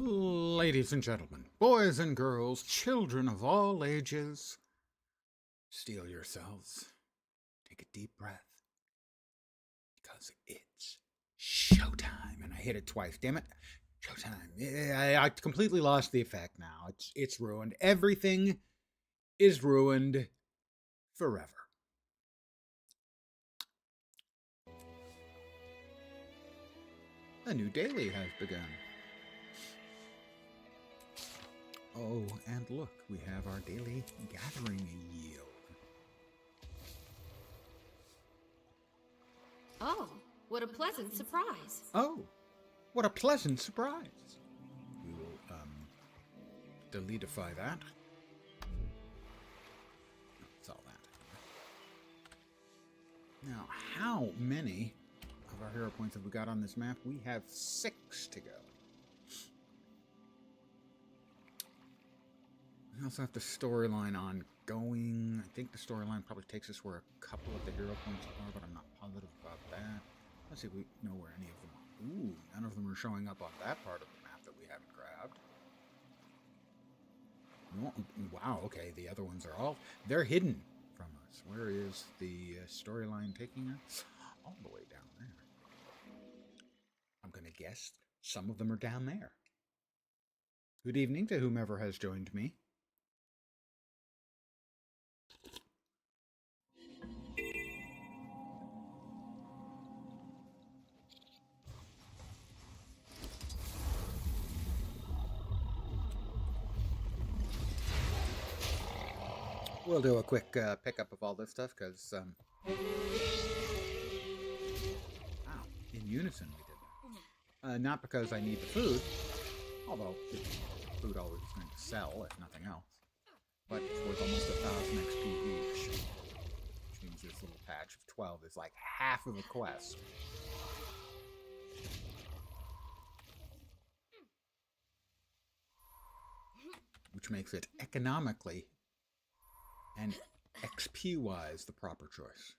Ladies and gentlemen, boys and girls, children of all ages, steel yourselves. Take a deep breath. Because it's showtime. And I hit it twice. Damn it. Showtime. Yeah, I completely lost the effect now. It's ruined. Everything is ruined forever. A new daily has begun. Oh, and look, we have our daily gathering yield. Oh, what a pleasant surprise. Oh, what a pleasant surprise. We will, deletify that. That's all that. Now, how many of our hero points have we got on this map? We have 6 to go. We also have the storyline ongoing. I think the storyline probably takes us where a couple of the hero points are, but I'm not positive about that. Let's see if we know where any of them are. Ooh, none of them are showing up on that part of the map that we haven't grabbed. Wow, okay, the other ones are they're hidden from us. Where is the storyline taking us? All the way down there. I'm going to guess some of them are down there. Good evening to whomever has joined me. We'll do a quick pickup of all this stuff, because, wow, in unison we did that. Not because I need the food, although the food always is going to sell, if nothing else, but it's worth almost 1,000 XP each, which means this little patch of 12 is like half of a quest. Which makes it economically and XP-wise the proper choice.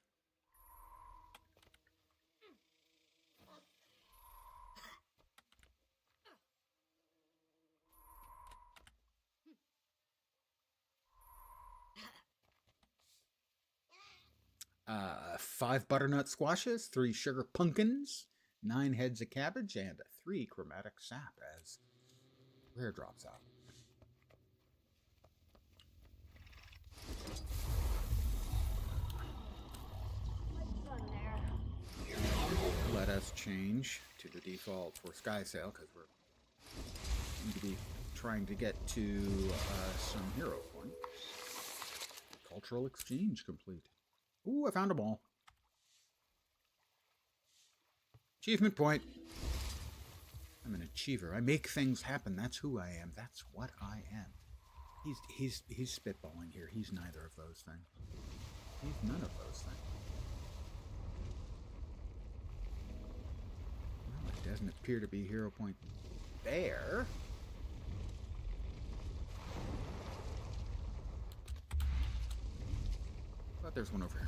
Five butternut squashes, 3 sugar pumpkins, 9 heads of cabbage, and 3 chromatic sap as rare drops out. Let us change to the default for Sky Sail, because we're going to be trying to get to some hero points. Cultural exchange complete. Ooh, I found a ball. Achievement point. I'm an achiever. I make things happen. That's who I am. That's what I am. He's spitballing here. He's neither of those things. He's none of those things. Well, it doesn't appear to be hero point there. But there's one over here.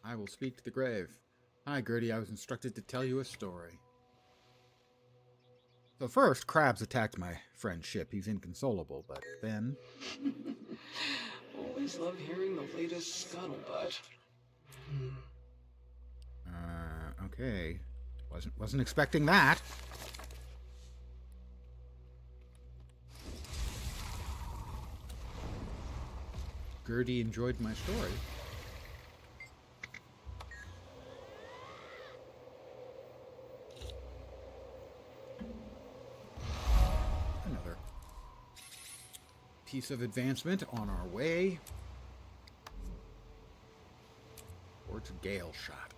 I will speak to the grave. Hi, Gertie. I was instructed to tell you a story. So first, crabs attacked my friend's ship. He's inconsolable, but then... Always love hearing the latest scuttlebutt. Okay. Wasn't expecting that. Gertie enjoyed my story. Another piece of advancement on our way towards Galeshot.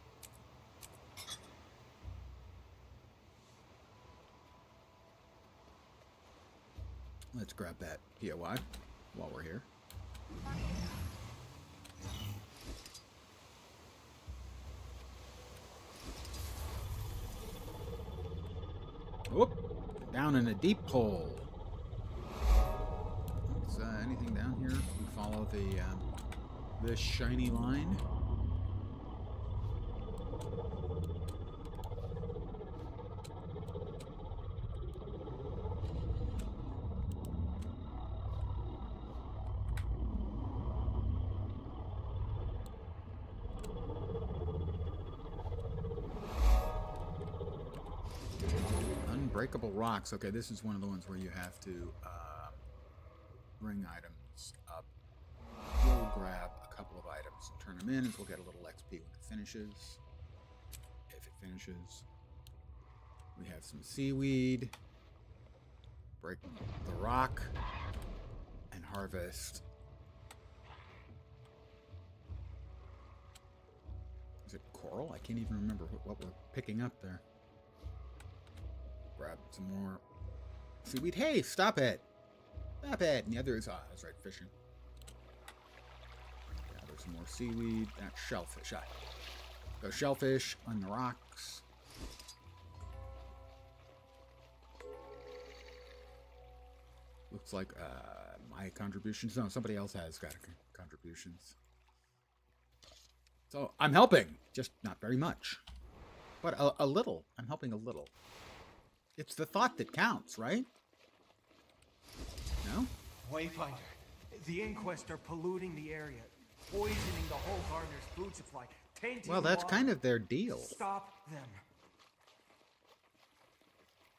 Let's grab that POI while we're here. Whoop! Down in a deep hole. Is anything down here? We follow the shiny line. breakable rocks. Okay, this is one of the ones where you have to bring items up. We'll grab a couple of items and turn them in, and we'll get a little XP when it finishes. If it finishes. We have some seaweed. Break the rock and harvest. Is it coral? I can't even remember what we're picking up there. Grab some more seaweed. Hey, stop it! Stop it! And the other is, that's right, fishing. Gather some more seaweed. That's shellfish. Go shellfish on the rocks. Looks like my contributions. No, somebody else has got contributions. So I'm helping, just not very much. But a little. I'm helping a little. It's the thought that counts, right? No? Wayfinder, the Inquest are polluting the area, poisoning the whole gardener's food supply, tainting Well, that's water. kind of their deal. Stop them.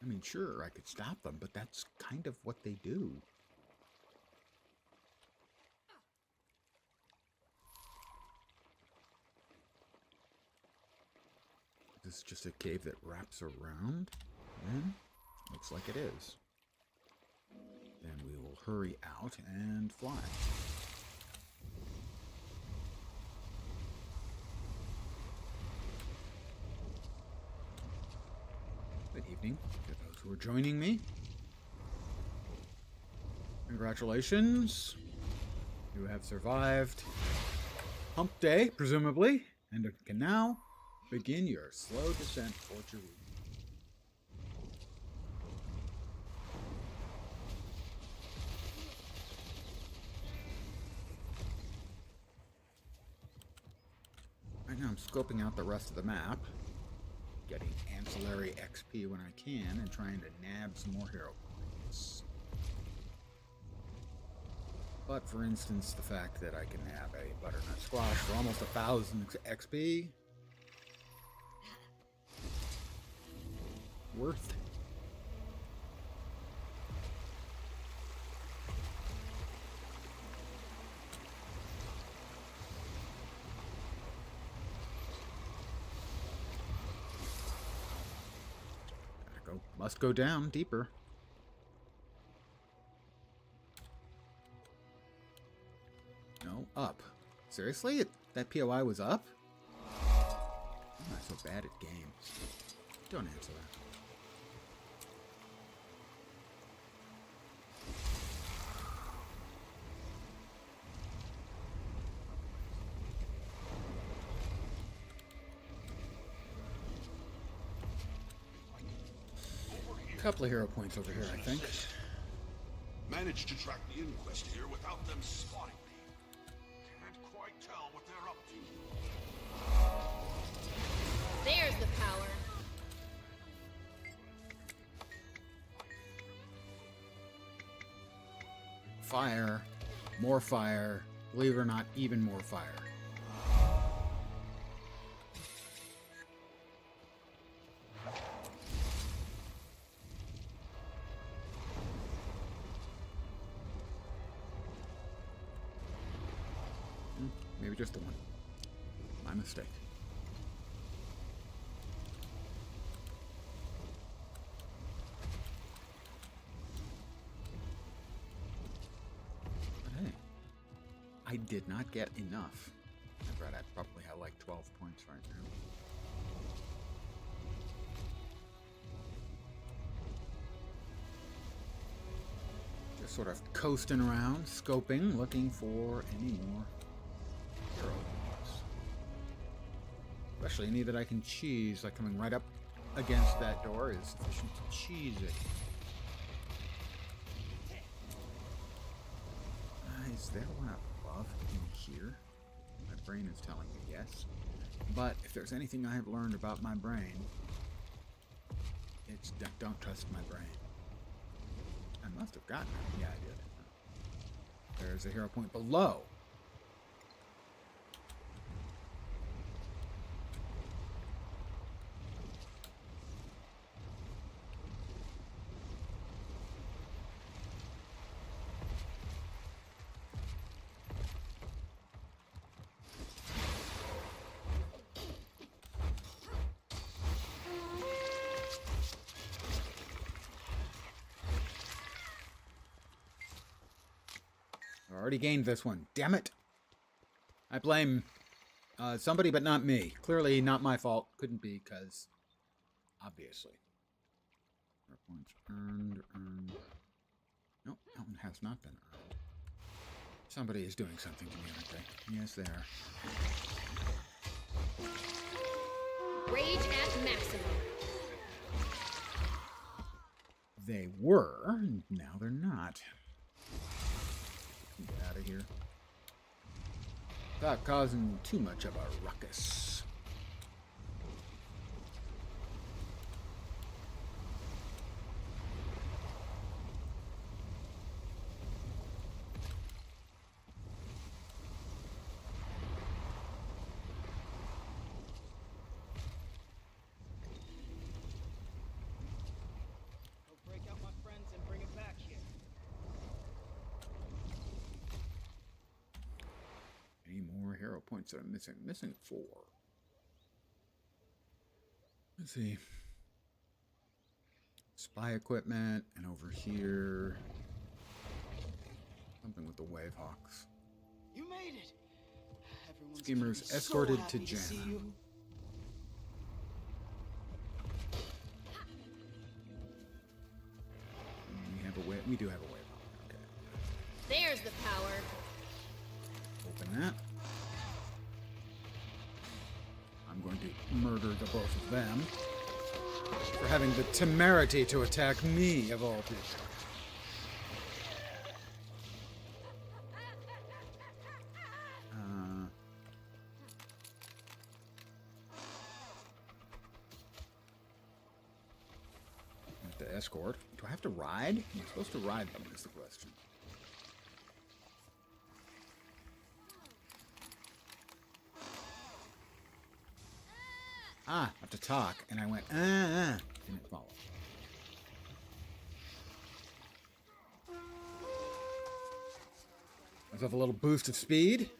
I mean, sure, I could stop them, but that's kind of what they do. This is just a cave that wraps around. Looks like it is. Then we will hurry out and fly. Good evening to those who are joining me. Congratulations. You have survived Hump Day, presumably, and can now begin your slow descent towards your route. Right now I'm scoping out the rest of the map, getting ancillary XP when I can, and trying to nab some more hero points. But for instance, the fact that I can nab a butternut squash for almost 1,000 XP, worth it. Must go down deeper. No, up. Seriously? That POI was up? I'm not so bad at games. Don't answer that. Couple of hero points over here, I think. Managed to track the Inquest here without them spotting me. Can't quite tell what they're up to. There's the power. Fire. More fire. Believe it or not, even more fire. Maybe just the one. My mistake. But hey, I did not get enough. I bet I probably have like 12 points right now. Just sort of coasting around, scoping, looking for any more hero points. Especially any that I can cheese, like coming right up against that door is sufficient to cheese it. Is there one above in here? My brain is telling me yes. But if there's anything I have learned about my brain, it's don't trust my brain. I must have gotten it. Yeah, I did. There's a hero point below. I already gained this one. Damn it. I blame somebody, but not me. Clearly not my fault. Couldn't be, because obviously. Points earned. Nope, that one has not been earned. Somebody is doing something to me, aren't they? Yes, they are. Rage at maximum. They were, now they're not. Get out of here. Without causing too much of a ruckus. Hero points that I'm missing. I'm missing 4. Let's see. Spy equipment, and over here, something with the Wave Hawks. You made it. Everyone's Schemers gonna be escorted so to happy see Jana. you. We do have a Wave Hawk. Okay. There's the power. Open that. I'm going to murder the both of them for having the temerity to attack me, of all people. I have to escort. Do I have to ride? Am I supposed to ride them, is the question. I have to talk, and I went, didn't follow. Myself a little boost of speed.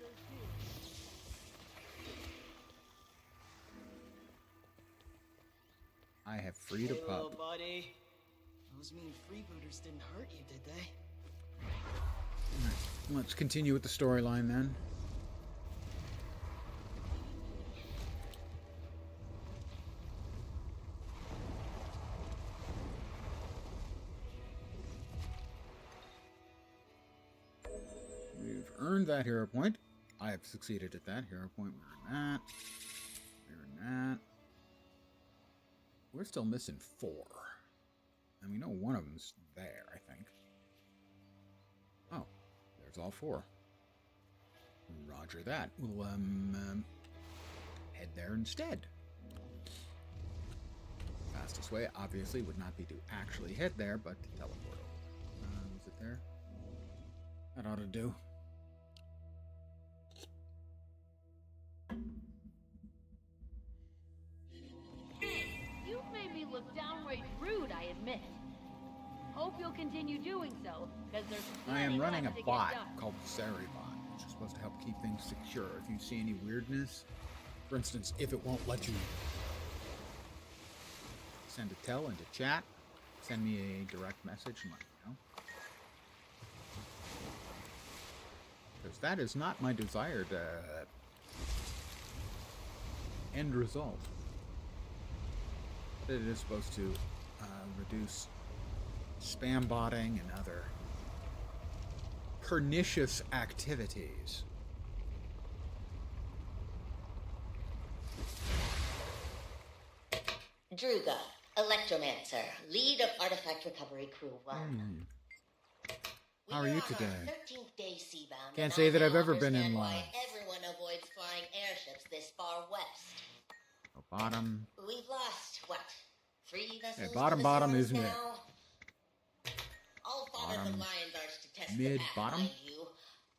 I have freed a Hey, pup. little buddy. Those mean freebooters didn't hurt you, did they? Alright, let's continue with the storyline then. We've earned that hero point. I have succeeded at that hero point. We're in that. We're in that. We're still missing 4. And we know one of them's there, I think. Oh, there's all 4. Roger that. We'll head there instead. Fastest way, obviously, would not be to actually head there, but to teleport. Is it there? That ought to do. You've made me look downright rude, I admit. Hope you'll continue doing so, because there's I am plenty running left a to bot get done. called Seribot, which is supposed to help keep things secure. If you see any weirdness, for instance, if it won't let you send a tell into chat, send me a direct message and let me know. Because that is not my desired end result. It is supposed to reduce spam botting and other pernicious activities. Druga, Electromancer, lead of Artifact Recovery Crew 1. How are you today? 13th day seabound. Can't and say I that I've now ever been in understand line. why everyone avoids flying airships this far west. So bottom. We've lost, what, 3 vessels? Okay, bottom, to the bottom Storms is mid. now? I'll follow Bottom, the Lion's Arch to test mid, the path, bottom? mind you,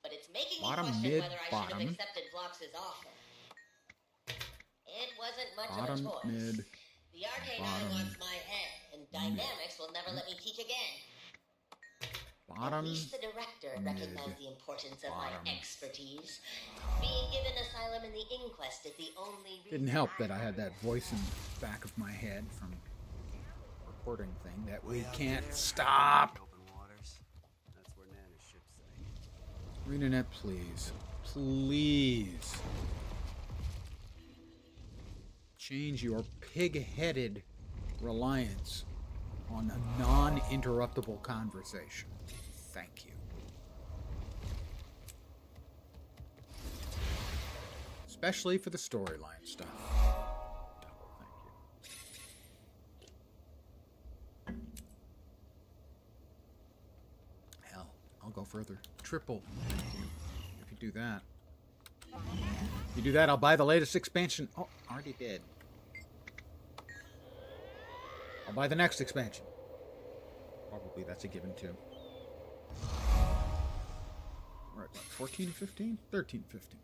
but it's making Bottom, me question mid, whether I should bottom. have accepted Vlox's offer. It wasn't much Bottom, of a choice. mid, The Arcane bottom, Eye wants my head, and Dynamics will never let me teach again. bottom, At least the director mid, recognized the importance of bottom. my expertise. Being given asylum in the inquest is the only reason Didn't help that I had that voice in the back of my head from the recording thing that we can't stop. Open waters. That's where Nana's ship's at. ArenaNet, please. Please. Change your pig-headed reliance on a non-interruptible conversation. Thank you. Especially for the storyline stuff. Thank you. Hell, I'll go further. Triple. Thank you. If you do that. If you do that, I'll buy the latest expansion. Oh, already did. I'll buy the next expansion. Probably that's a given too. We're at what, 14, 15? 13, 15.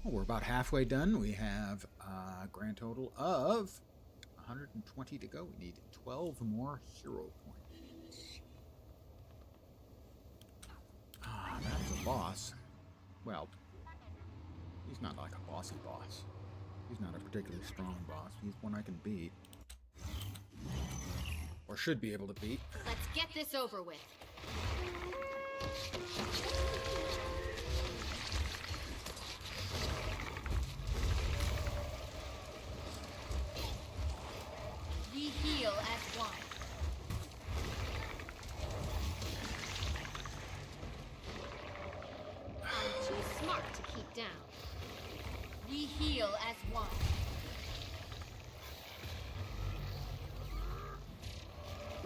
Well, we're about halfway done. We have a grand total of 120 to go. We need 12 more hero points. Ah, that's a boss. Well, he's not like a bossy boss. He's not a particularly strong boss. He's one I can beat. Or should be able to beat. Let's get this over with. We heal as one. I'm too smart to keep down. We heal as one.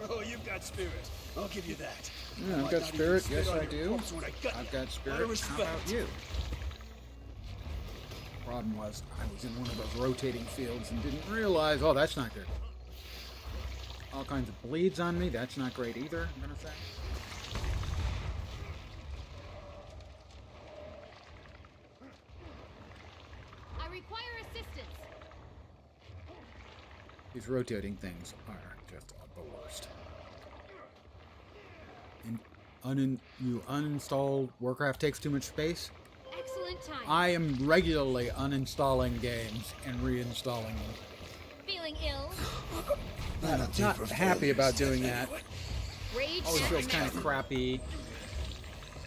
Oh, you've got spirit. I'll give you that. Yeah, I've Might got not even spirit. spit Yes, on I your do. corpse when I gut I've you. got Lot spirit. of How respect. about you? Problem was, I was in one of those rotating fields and didn't realize, oh, that's not good. All kinds of bleeds on me. That's not great either, I'm going to say. I require assistance. These rotating things are just the worst. You uninstalled Warcraft takes too much space? Excellent time. I am regularly uninstalling games and reinstalling them. Feeling ill. Not happy about doing that. Rage Always and feels kind of massive. crappy.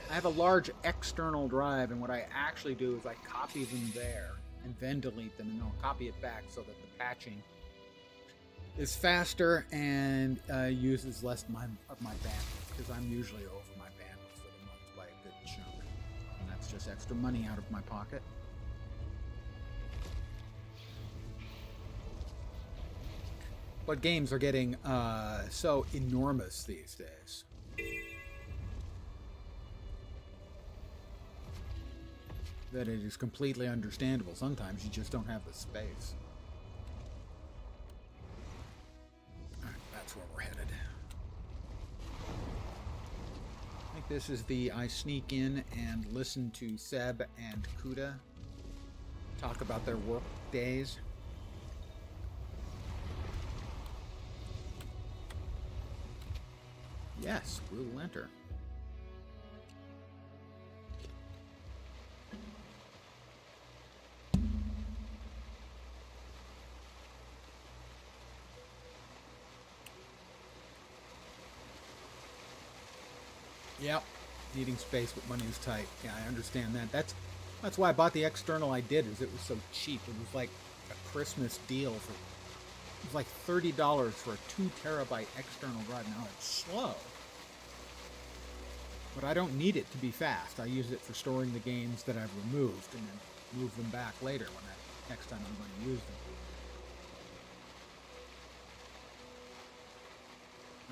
I have a large external drive, and what I actually do is I copy them there and then delete them, and I'll copy it back so that the patching is faster and uses less of my bandwidth, because I'm usually over my bandwidth for the month by a good chunk, and that's just extra money out of my pocket. But games are getting so enormous these days. That it is completely understandable. Sometimes you just don't have the space. Alright, that's where we're headed. I think this is the I sneak in and listen to Seb and Kuda talk about their work days. Yes, we'll enter. Yep, needing space but money is tight. Yeah, I understand that. That's why I bought the external I did, is it was so cheap. It was like a Christmas deal for, it was like $30 for a 2 terabyte external drive. Now it's slow, but I don't need it to be fast. I use it for storing the games that I've removed and then move them back later when next time I'm going to use them.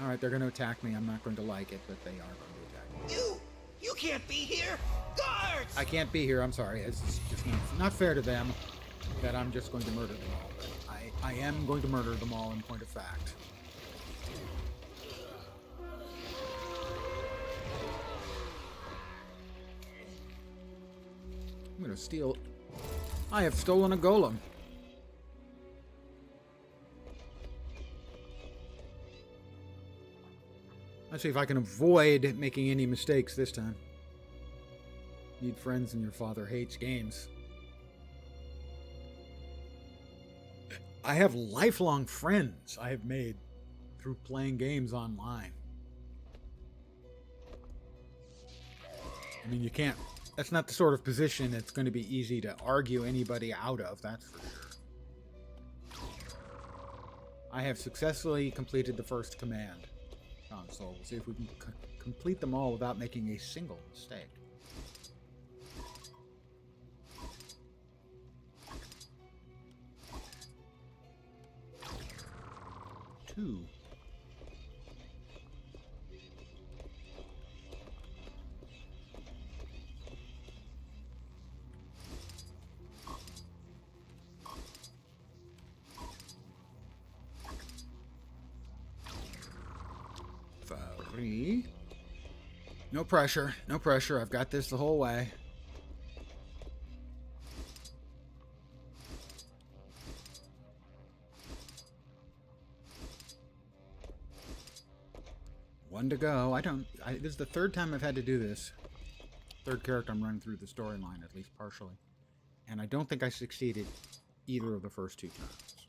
Alright, they're going to attack me. I'm not going to like it, but they are going to attack me. You can't be here. Guards! I can't be here, I'm sorry. It's just not fair to them that I'm just going to murder them all. But I am going to murder them all in point of fact. I'm going to steal... I have stolen a golem. Let's see if I can avoid making any mistakes this time. Need friends and your father hates games. I have lifelong friends I have made through playing games online. I mean, you can't. That's not the sort of position that's going to be easy to argue anybody out of, that's for sure. I have successfully completed the first command console. We'll see if we can complete them all without making a single mistake. Two. Three. No pressure. No pressure. I've got this the whole way. One to go. This is the third time I've had to do this. Third character I'm running through the storyline, at least partially. And I don't think I succeeded either of the first two times.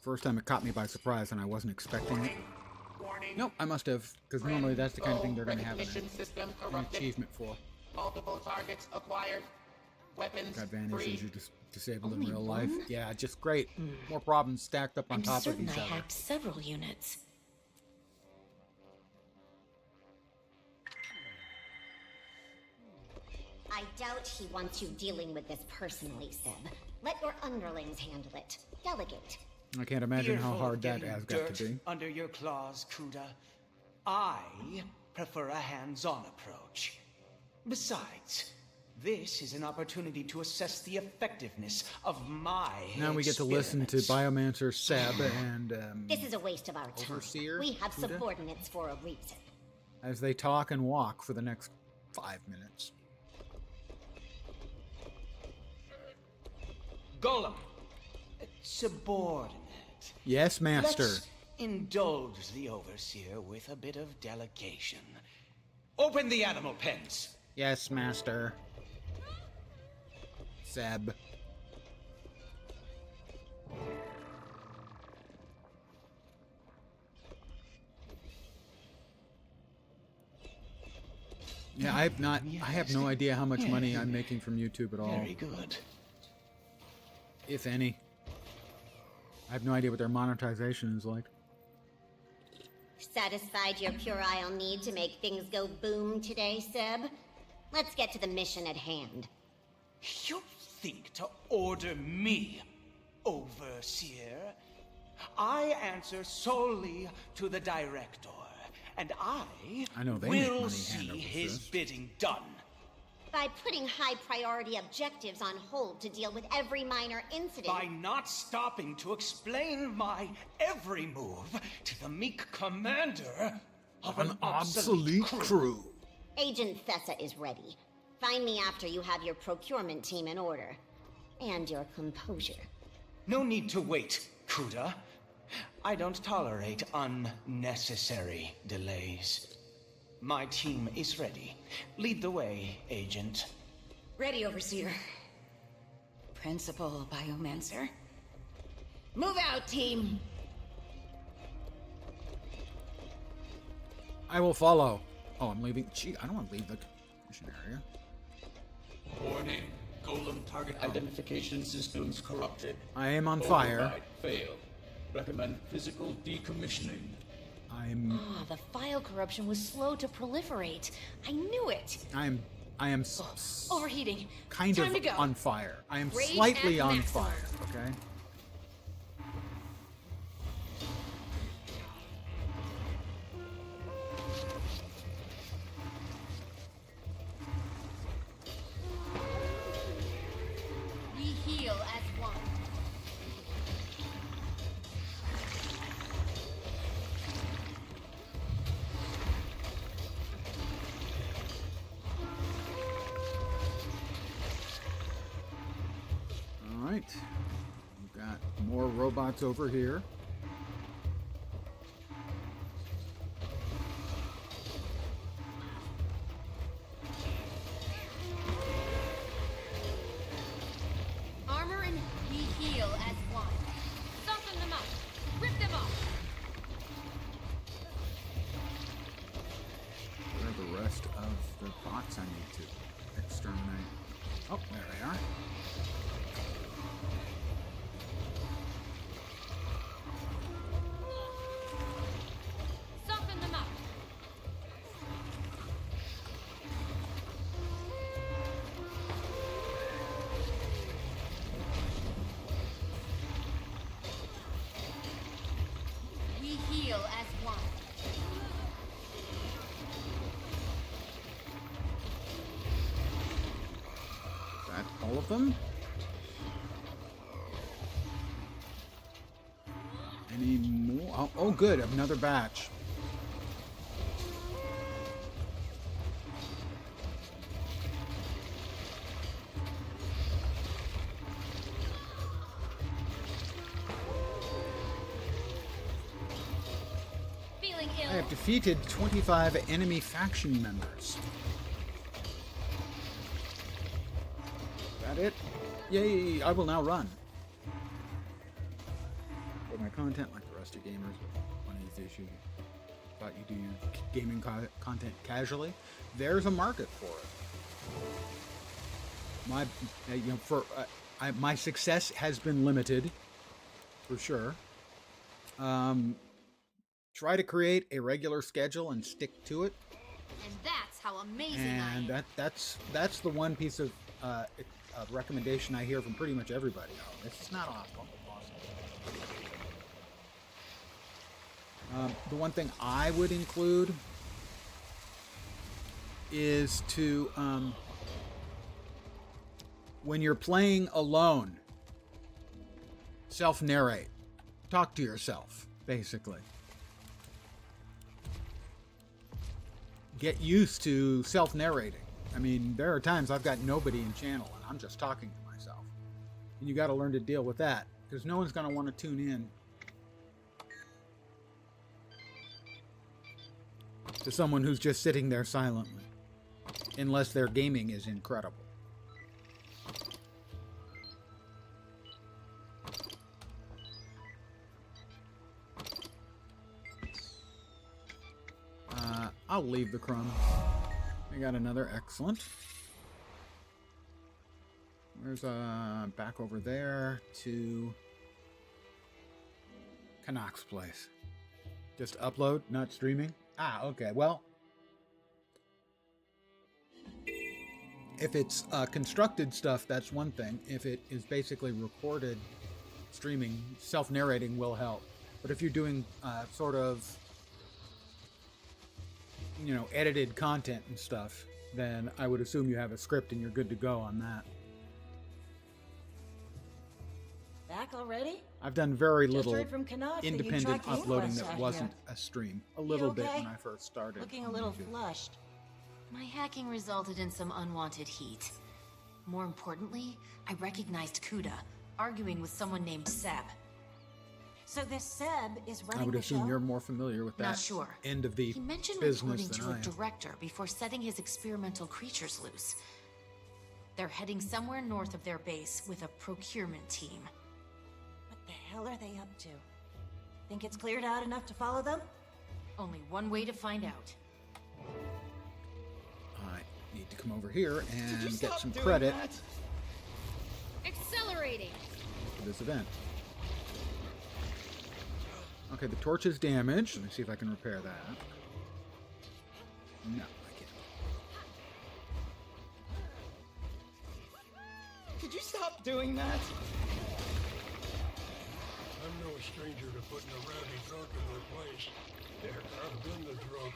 First time it caught me by surprise and I wasn't expecting it. Nope, I must have, because normally that's the kind of thing they're going to have an achievement for. Multiple targets acquired. Weapons got advantages you just disabled in real life. Yeah, just great. More problems stacked up on top of each other. I hacked several units. I doubt he wants you dealing with this personally, Seb. Let your underlings handle it. Delegate. I can't imagine how Fearful hard of that getting has got to dirt be. under your claws, Kuda. I prefer a hands-on approach. Besides, this is an opportunity to assess the effectiveness of my Now we get to listen to experiments. Biomancer Seb and This is a waste of our time. Overseer, We have Kuda? subordinates for a reason. as they talk and walk for the next 5 minutes. Golem. Subordinate. Yes, Master. Let's indulge the Overseer with a bit of delegation. Open the animal pens. Yes, Master. Seb. Yeah, I have no idea how much money I'm making from YouTube at all, Very good. if any. I have no idea what their monetization is like. Satisfied your puerile need to make things go boom today, Seb? Let's get to the mission at hand. You think to order me, Overseer? I answer solely to the Director, and I know they make will money see hand over his fist. bidding done. By putting high priority objectives on hold to deal with every minor incident. By not stopping to explain my every move to the meek commander of an obsolete crew. Agent Thessa is ready. Find me after you have your procurement team in order. And your composure. No need to wait, Kuda. I don't tolerate unnecessary delays. My team is ready. Lead the way, Agent. Ready, Overseer. Principal Biomancer. Move out, team! I will follow. Oh, I'm leaving. Gee, I don't want to leave the mission area. Warning. Golem target identification systems corrupted. I am on fire. Override failed. Recommend physical decommissioning. Ah, the file corruption was slow to proliferate. I knew it. I am Overheating. kind Time of to go. on fire. I am Rage slightly at on maximum. fire, okay? We heal as one. All right. We've got more robots over here. Armor and we heal as one. Soften them up. Rip them off. rest of the bots I need to exterminate. Oh, there they are. Soften them up. We heal as one. That all of them? Any more? Oh, good. Another batch. Feeling ill. I have defeated 25 enemy faction members. That it? Yay! I will now run. For my content, like the rest of gamers, with one of these issues, thought you do your gaming content casually. There's a market for it. My success has been limited, for sure. Try to create a regular schedule and stick to it. And that's how amazing And I am. that's the one piece of recommendation I hear from pretty much everybody. Oh, this is not awesome. The one thing I would include is to, when you're playing alone, self-narrate. Talk to yourself, basically. Get used to self-narrating. I mean, there are times I've got nobody in channel and I'm just talking to myself. And you got to learn to deal with that, because no one's going to want to tune in to someone who's just sitting there silently, unless their gaming is incredible. I'll leave the crumbs. I got another. Excellent. Where's back over there to Canuck's place. Just upload, not streaming. Ah, okay. Well, if it's constructed stuff, that's one thing. If it is basically recorded streaming, self-narrating will help. But if you're doing sort of, you know, edited content and stuff, then I would assume you have a script and you're good to go on that. Back already? I've done very Just little heard from Canuck that you independent tracked the uploading inquest that out wasn't here. a stream. A little bit okay? when I first started. Looking a on little YouTube. flushed. My hacking resulted in some unwanted heat. More importantly, I recognized Kuda, arguing with someone named Seb. So this Seb is running I would the assume show? you're more familiar with Not that sure. end of the He mentioned business reporting than to I a am. director before setting his experimental creatures loose. They're heading somewhere north of their base with a procurement team. What the hell are they up to? Think it's cleared out enough to follow them? Only one way to find out. I need to come over here Did you and get stop some doing credit that? Accelerating. for this event. Okay, the torch is damaged. Let me see if I can repair that. No, I can't. Could you stop doing that? I'm no stranger to putting a rowdy drunk in their place. Heck, I've been the drunk.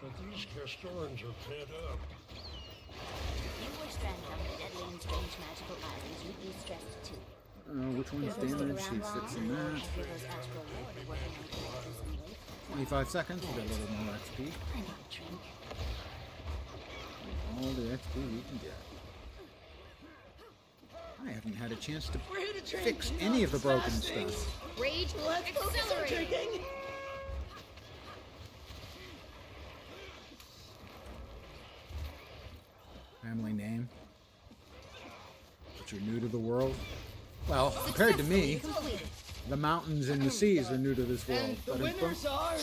But these Castorans are pent up. If you were stranded on the deadly and strange magical islands, you'd be stressed too. Which one's Stick damaged? around He's long, fixing or that. Heroes Astral Lord are working on characters and weight. 25 seconds. We got a little more XP. I need a drink. All the XP we can get. I haven't had a chance to We're here to drink, fix not any of the broken fasting. stuff. Rage. Let's focus on Accelerating. drinking. Family name. But you're new to the world? Well, compared to me, Completed. the mountains and the seas are new to this world. And the But in winners are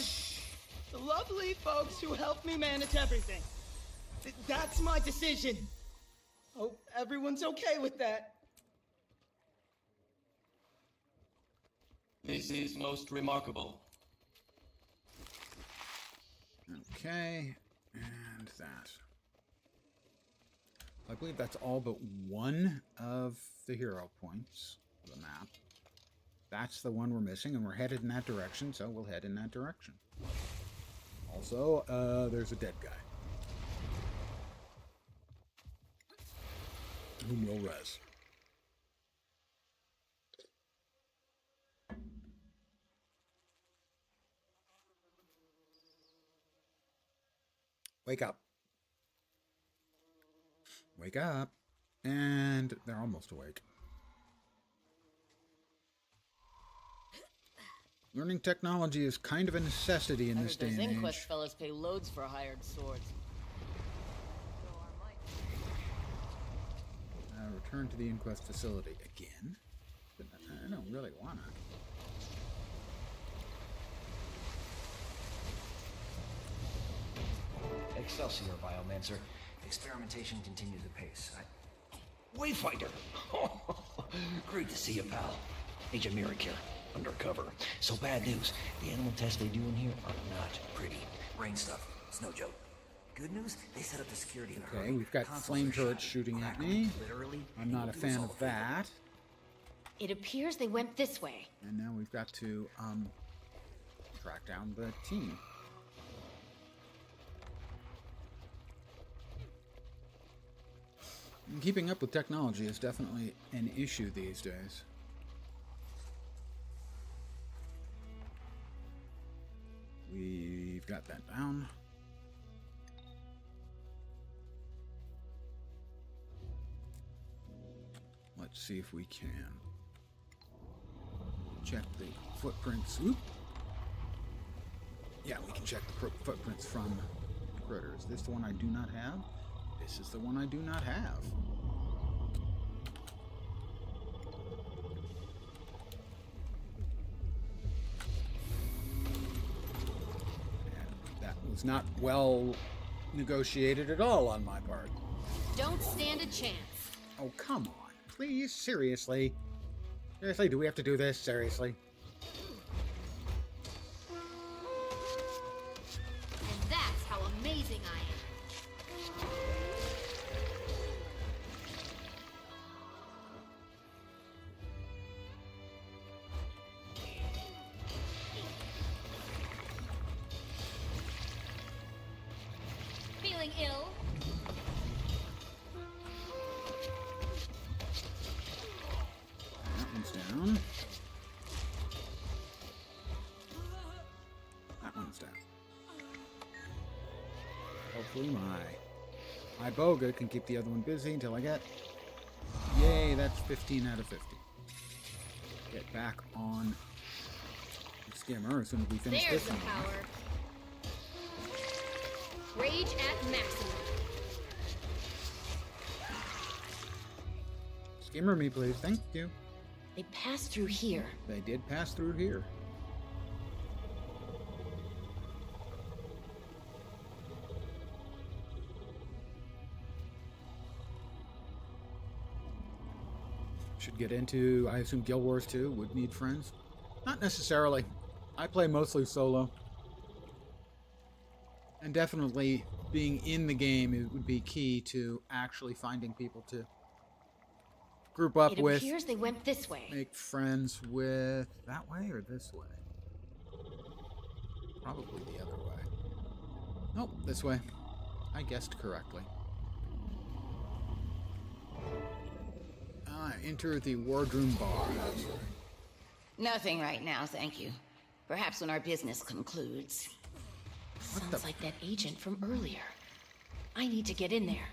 the lovely folks who helped me manage everything. That's my decision. Hope everyone's okay with that. This is most remarkable. Okay, and that. I believe that's all but one of the hero points of the map. That's the one we're missing, and we're headed in that direction, so we'll head in that direction. Also, there's a dead guy. Whom we'll res. Wake up. Wake up. And they're almost awake. Learning technology is kind of a necessity in this day and age. Inquest fellas pay loads for hired swords. Return to the Inquest facility again? But I don't really want to. Excelsior, Biomancer. Experimentation continues apace. Wayfinder! Great to see you, pal. Agent Merrick here. Undercover. So bad news. The animal tests they do in here are not pretty. Brain stuff. It's no joke. Good news, they set up the security in a hurry. Okay, we've got flame turrets shooting at me. I'm not a fan of that. It appears they went this way. And now we've got to track down the team. And keeping up with technology is definitely an issue these days. We've got that down. Let's see if we can check the footprints. Oop. Yeah, we can check the footprints from Critter. Is this the one I do not have? This is the one I do not have. And that was not well negotiated at all on my part. Don't stand a chance. Oh, come on. Please, seriously. Seriously, do we have to do this? Seriously? And that's how amazing I am. Feeling ill? That one's down. That one's down. Hopefully my boga can keep the other one busy until I get... Yay, that's 15 out of 50. Get back on the skimmer as soon as we finish There's this the one. power. Rage at maximum. Skimmer me, please. Thank you. They passed through here. They did pass through here. Should get into, I assume, Guild Wars 2. Would need friends. Not necessarily. I play mostly solo. And definitely being in the game would be key to actually finding people to group up with. It appears they went this way. Make friends with that way or this way? Probably the other way. Nope, this way. I guessed correctly. Enter the wardroom bar. Nothing right now, thank you. Perhaps when our business concludes. Sounds like that agent from earlier. I need to get in there.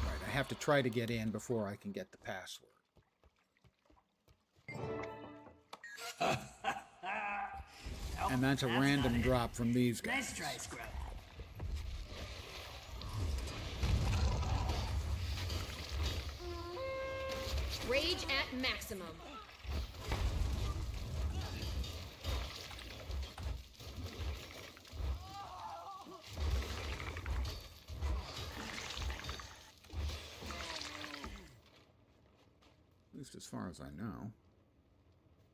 Right, I have to try to get in before I can get the password. And that's a random drop from these guys. Nice try, Scrub. Rage at maximum. At least as far as I know.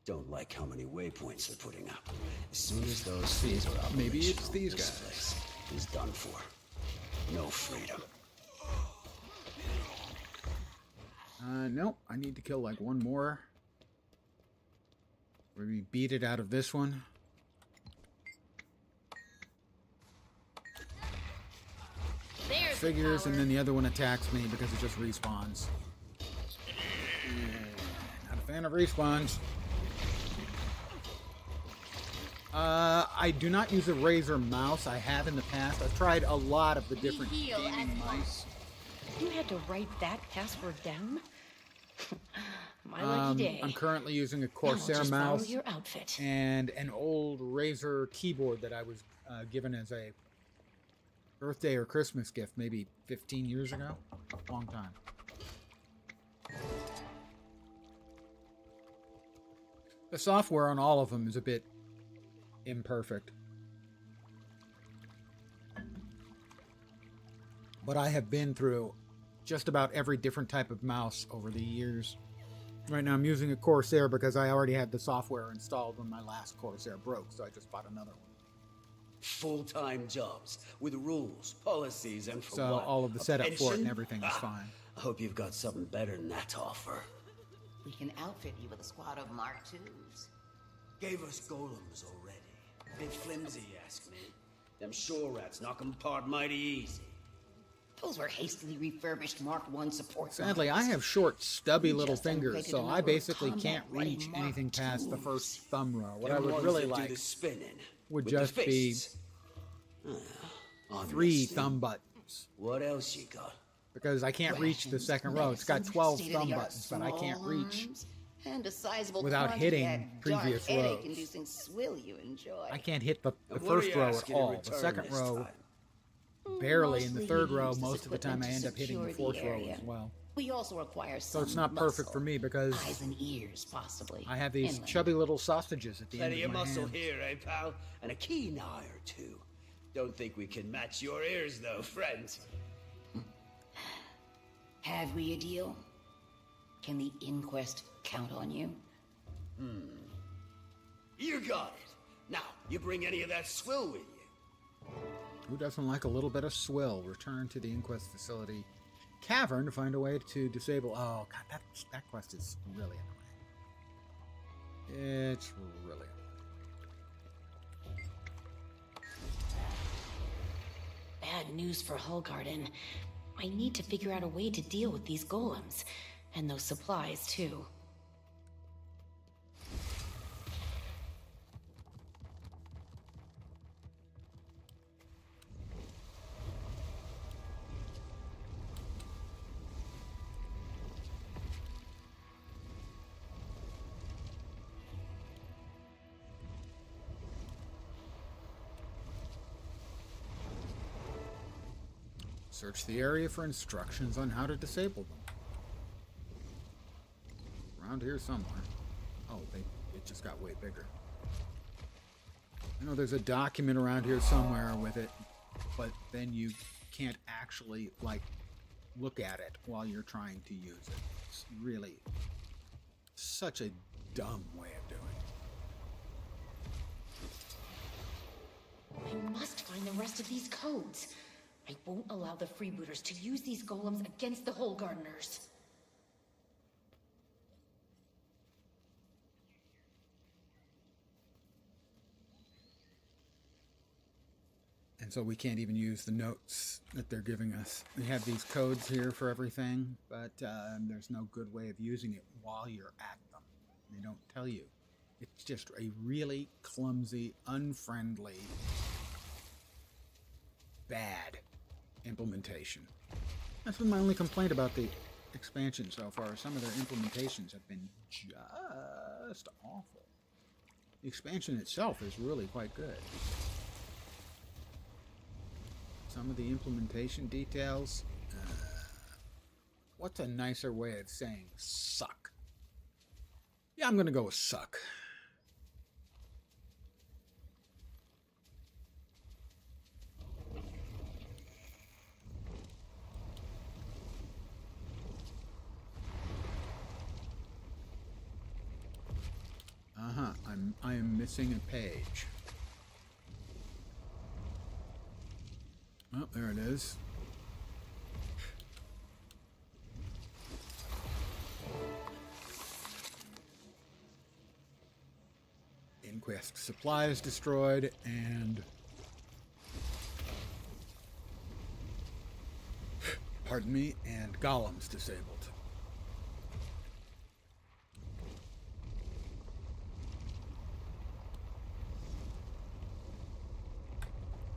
Don't like how many waypoints they're putting up. As soon as those things are up, maybe it's these this guys. place is done for. No freedom. Nope. I need to kill like one more. Maybe beat it out of this one. There's Figures, and then the other one attacks me because it just respawns. Not a fan of respawns. I do not use a Razer mouse. I have in the past. I've tried a lot of the different gaming mice. You had to write that password down? My lucky day. I'm currently using a Now Corsair just follow mouse your outfit. and an old Razer keyboard that I was given as a birthday or Christmas gift maybe 15 years ago. Long time. The software on all of them is a bit imperfect. But I have been through just about every different type of mouse over the years. Right now I'm using a Corsair because I already had the software installed when my last Corsair broke, so I just bought another one. Full-time jobs with rules, policies, and for So what? all of the A setup for it pension? and everything is fine. I hope you've got something better than that to offer. We can outfit you with a squad of Mark IIs. Gave us golems already. Bit flimsy, you ask me. Them shore rats knock 'em apart mighty easy. Those were hastily refurbished Mark I support Sadly, I models. have short, stubby We little just fingers, upgraded so a I number of basically can't combat-ready reach Mark anything past the IIs. first thumb row. What I Them would ones really that do like the spinning would with the just be fists. 3 Honestly, thumb buttons. What else you got? Because I can't reach the second row. It's got 12 thumb buttons, but I can't reach And a sizable without quantity hitting of that dark previous rows. headache-inducing swill you enjoy. I can't hit the What are first you row at asking in all. The return second this row, time? barely. In the Mostly third we row, use this most of the time I equipment end to up hitting the secure fourth the row area. as well. We also require So some it's not perfect muscle. for me because Eyes and ears, possibly. I have these Inland. chubby little sausages at the Plenty end of of my muscle hands. here, eh, pal? And a keen eye or two. Don't think we can match your ears, though, friend. Have we a deal? Can the inquest count on you? You got it. Now, you bring any of that swill with you? Who doesn't like a little bit of swill? Return to the Inquest Facility Cavern to find a way to disable... Oh, God, that quest is really annoying. It's really annoying. Bad news for Hullgarden. I need to figure out a way to deal with these golems. And those supplies, too. Search the area for instructions on how to disable them. Around here somewhere. Oh, it just got way bigger. I know there's a document around here somewhere with it, but then you can't actually, like, look at it while you're trying to use it. It's really such a dumb way of doing it. I must find the rest of these codes. I won't allow the freebooters to use these golems against the Hullgardeners. And so we can't even use the notes that they're giving us. We have these codes here for everything, but there's no good way of using it while you're at them. They don't tell you. It's just a really clumsy, unfriendly, bad implementation. That's been my only complaint about the expansion so far. Some of their implementations have been just awful. The expansion itself is really quite good. Some of the implementation details, What's a nicer way of saying suck? Yeah, I'm gonna go with suck. I am missing a page. Oh, there it is. Inquest supplies destroyed and pardon me, and golems disabled.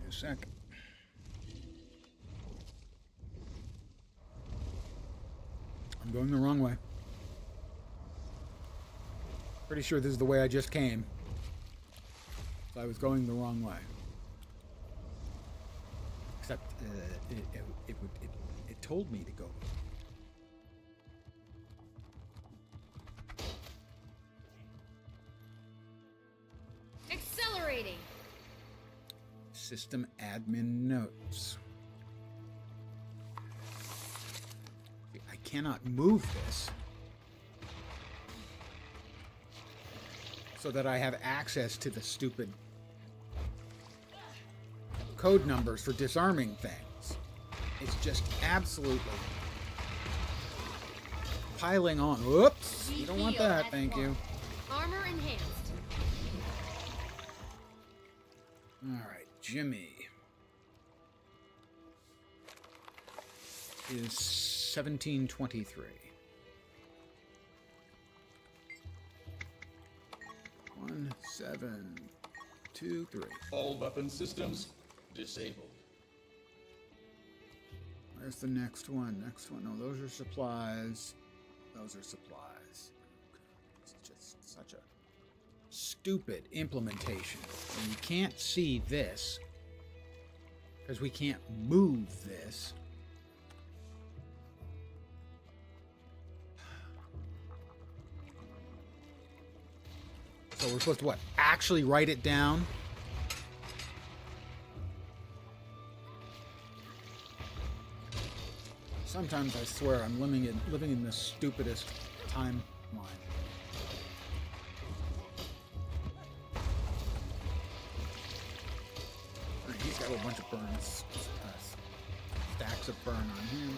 A sec. I'm going the wrong way. Pretty sure this is the way I just came. So I was going the wrong way. Except it told me to go. Accelerating. System admin notes. I cannot move this so that I have access to the stupid code numbers for disarming things. It's just absolutely piling on. Whoops! You don't want that, thank you. Armor enhanced. Alright, Jimmy is 1723. 1, 7, 2, 3. All weapon systems disabled. Where's the next one? Next one. No, those are supplies. Those are supplies. It's just such a stupid implementation. And you can't see this because we can't move this. So we're supposed to what? Actually write it down? Sometimes I swear I'm living in the stupidest timeline. Right, he's got a whole bunch of burns, stacks of burn on him.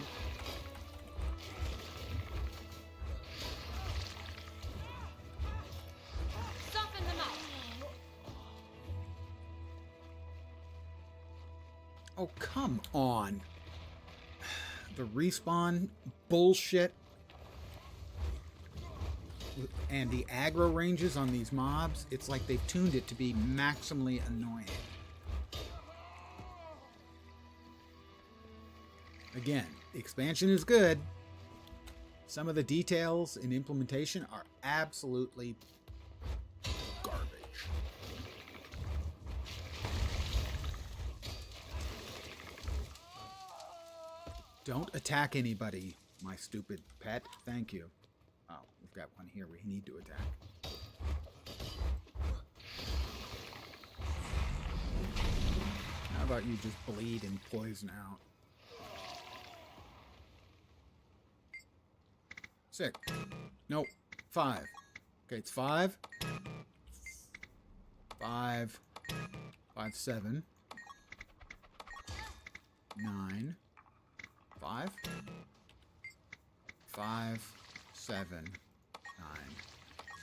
Soften them up. Oh, come on. The respawn bullshit and the aggro ranges on these mobs, it's like they've tuned it to be maximally annoying. Again, the expansion is good. Some of the details in implementation are absolutely garbage. Don't attack anybody, my stupid pet. Thank you. Oh, we've got one here we need to attack. How about you just bleed and poison out? 6. Nope. 5. Okay, it's 5. 5. 5, 7. 9. 5. 5, 7, 9.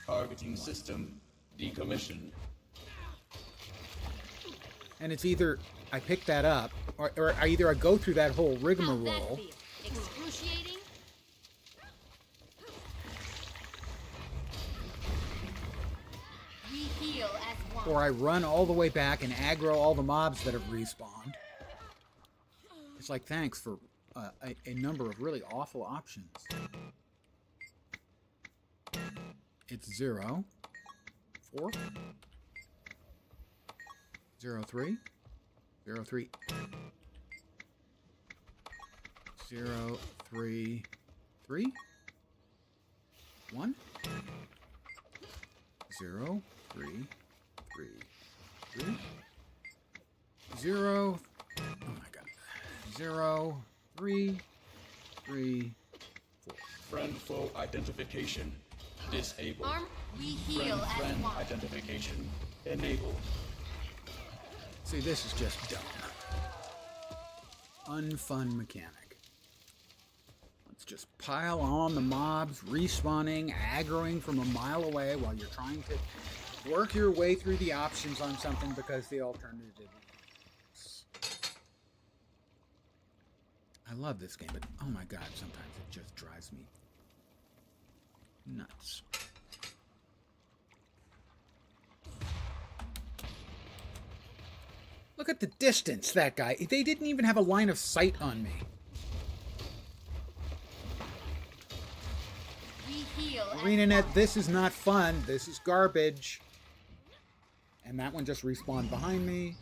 Targeting system decommissioned. And it's either I pick that up, or I go through that whole rigmarole. Excruciating. We heal as one. Or I run all the way back and aggro all the mobs that have respawned. It's like, thanks for a number of really awful options. It's 0, 4, 0, 3, 0, 3, 0, 3, 3, 1, 0, 3, 3, 3, 0. Oh my god. 0, 3, 3, 4. Friend foe identification disabled. We heal as Friend one. identification enabled. See, this is just dumb. Unfun mechanic. Let's just pile on the mobs, respawning, aggroing from a mile away while you're trying to work your way through the options on something because the alternative is... I love this game, but oh my god, sometimes it just drives me nuts. Look at the distance, that guy. They didn't even have a line of sight on me. We heal ArenaNet, this is not fun. This is garbage. And that one just respawned behind me.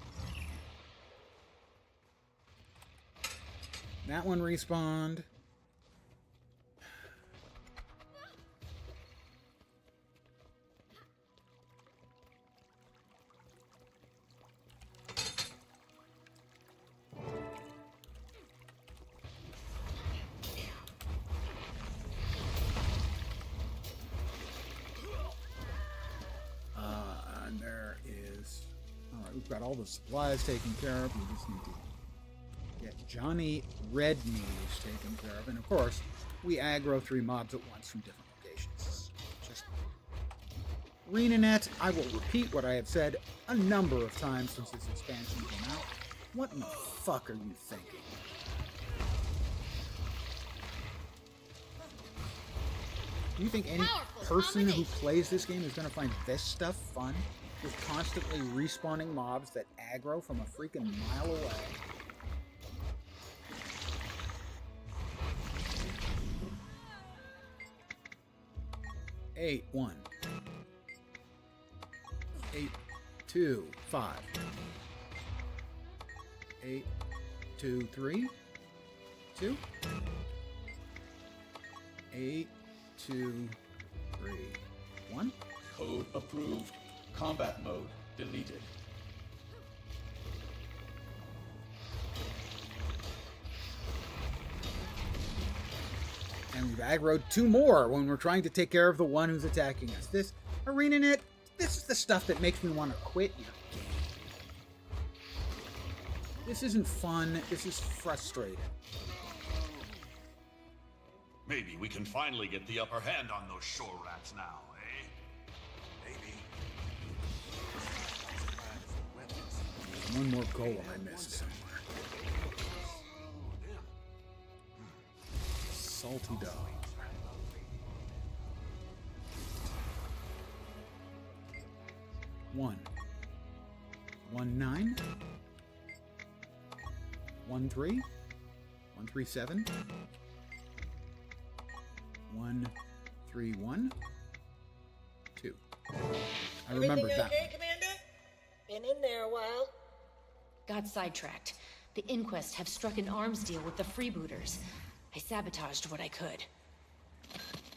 That one respawned. And there is... Alright, we've got all the supplies taken care of. We just need to get Johnny Red Knees taken care of. And of course, we aggro 3 mobs at once from different locations. Just ArenaNet, I will repeat what I have said a number of times since this expansion came out. What in the fuck are you thinking? Do you think any person who plays this game is going to find this stuff fun? With constantly respawning mobs that aggro from a freaking mile away? 8, 1. 8, 2, 5. 8, 2, 3. 2. 8, 2, 3, 1. Code approved. Combat mode deleted. And we've aggroed 2 more when we're trying to take care of the one who's attacking us. This ArenaNet, this is the stuff that makes me want to quit your game. This isn't fun. This is frustrating. Maybe we can finally get the upper hand on those shore rats now, eh? Maybe. One more golem I missed somewhere. Salty dog. One. 1, 9. 1, 3. 1, 3, 7. 1, 3, 1. 2. I remember that. Okay, Commander? Been in there a while. Got sidetracked. The Inquest have struck an arms deal with the freebooters. I sabotaged what I could.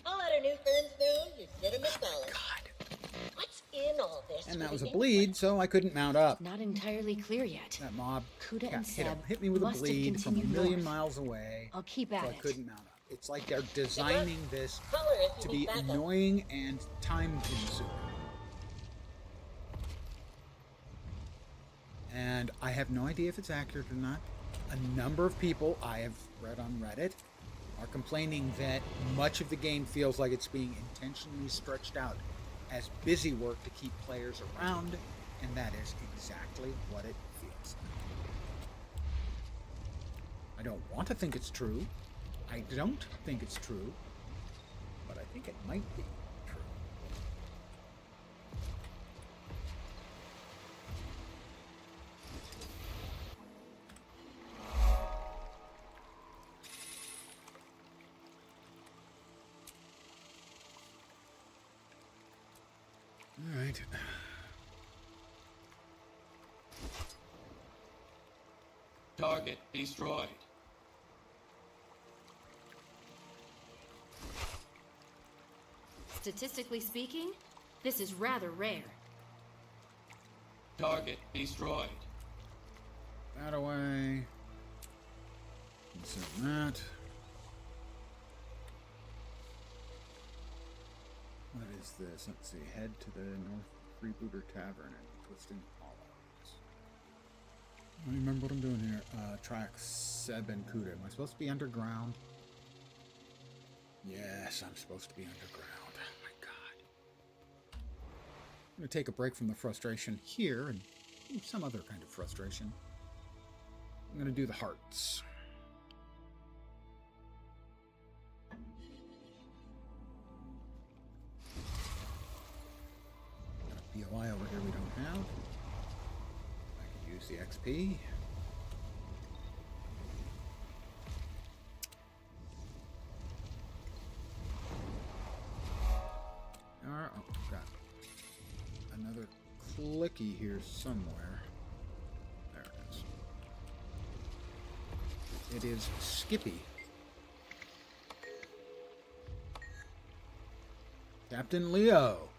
I'll let our new friends know you did a McDonald's. God. What's in all this? And that was a bleed, so I couldn't mount up. Not entirely clear yet. That mob Kuda and Seb hit me with a must have bleed from a continued million north. miles away. I'll keep at so it. I couldn't mount up. It's like they're designing this Holler if to you be need backup. annoying and time-consuming. And I have no idea if it's accurate or not. A number of people I have read on Reddit are complaining that much of the game feels like it's being intentionally stretched out as busy work to keep players around, and that is exactly what it feels like. I don't want to think it's true. I don't think it's true, but I think it might be true. All right. Target destroyed. Statistically speaking, this is rather rare. Target destroyed. That away. Insert that. What is this? Let's see. Head to the North Freebooter Tavern and Twisting Hollows. I don't remember what I'm doing here. Track Seb and Kuda. Am I supposed to be underground? Yes, I'm supposed to be underground. Oh my god. I'm going to take a break from the frustration here and do some other kind of frustration. I'm going to do the hearts. BOI over here we don't have. I could use the XP. Alright, oh, got another clicky here somewhere. There it is. It is Skippy. Captain Leo.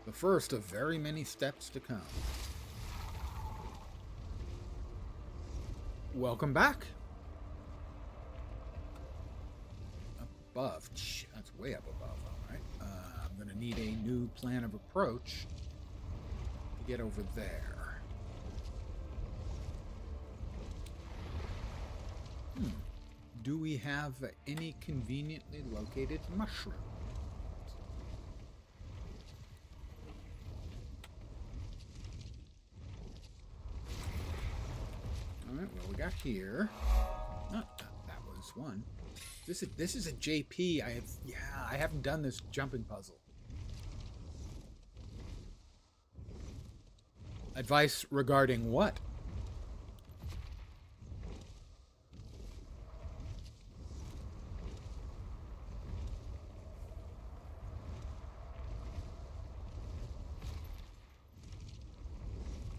The first of very many steps to come. Welcome back. Above. That's way up above, alright. I'm going to need a new plan of approach to get over there. Do we have any conveniently located mushrooms? Alright, what we got here? Oh, that was one. This is a JP. I haven't done this jumping puzzle. Advice regarding what?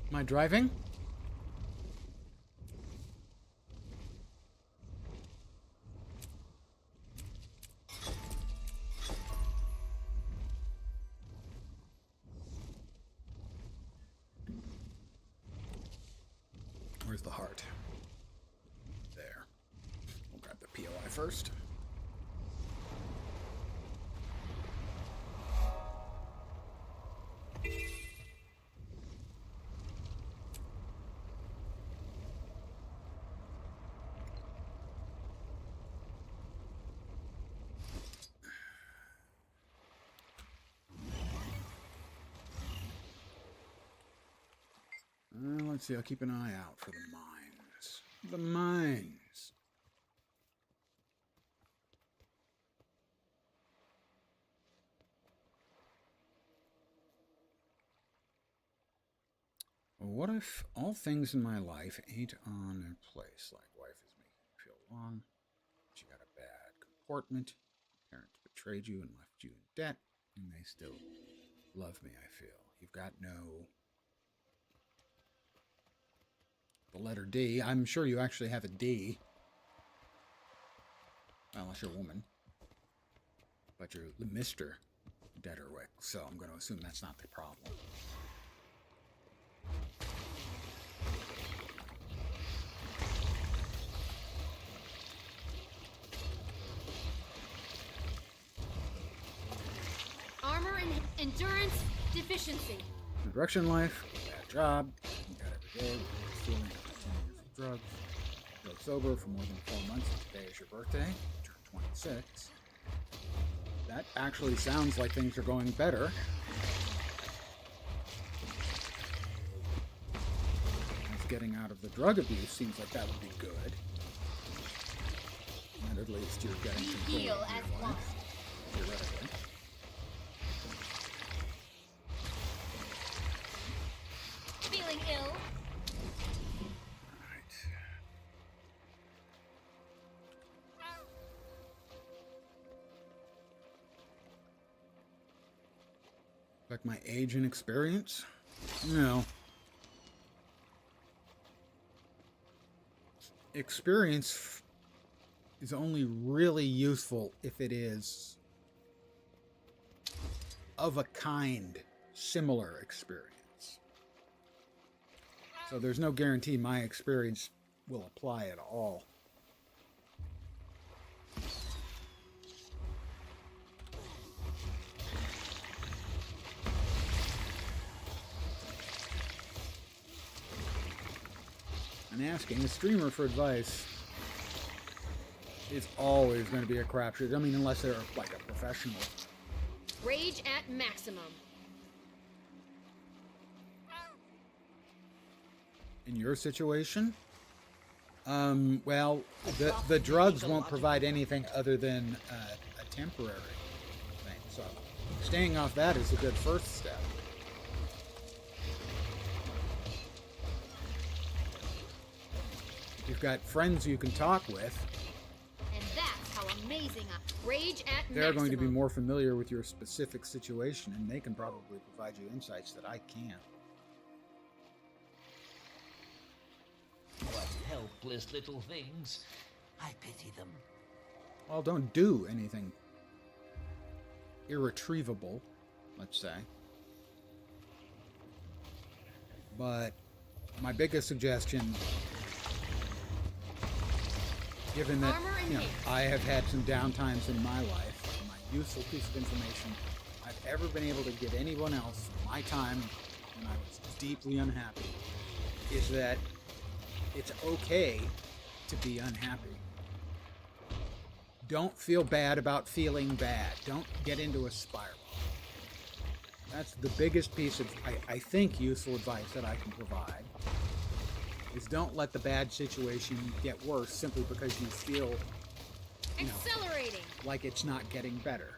Am I driving? Where's the heart? There. We'll grab the POI first. Let's see, I'll keep an eye out for the mines. The mines! What if all things in my life ain't on their place? Like wife is making you feel wrong, she got a bad comportment, parents betrayed you and left you in debt, and they still love me, I feel. You've got no... The letter D. I'm sure you actually have a D. Well, unless you're a woman. But you're the Mr. Detterwick, so I'm going to assume that's not the problem. Armor and endurance deficiency. Direction life. Bad job. You got every day. Stealing 10 years of drugs. Go sober for more than 4 months. Today is your birthday. You turn 26. That actually sounds like things are going better. As getting out of the drug abuse seems like that would be good. And at least you're getting control of your life. Theoretically. Feeling ill? Like my age and experience? No. Experience is only really useful if it is of a kind, similar experience. So there's no guarantee my experience will apply at all. And asking a streamer for advice is always going to be a crapshoot. I mean, unless they're like a professional. Rage at maximum. In your situation, well, the drugs won't provide anything other than a temporary thing. So staying off that is a good first step. You've got friends you can talk with. And that's how amazing I rage at They're maximum. going to be more familiar with your specific situation, and they can probably provide you insights that I can't. What helpless little things. I pity them. Well, don't do anything irretrievable, let's say. But my biggest suggestion, given that I have had some downtimes in my life, my useful piece of information I've ever been able to give anyone else in my time when I was deeply unhappy, is that it's okay to be unhappy. Don't feel bad about feeling bad. Don't get into a spiral. That's the biggest piece of, I think, useful advice that I can provide. Is don't let the bad situation get worse simply because you feel, accelerating, like it's not getting better.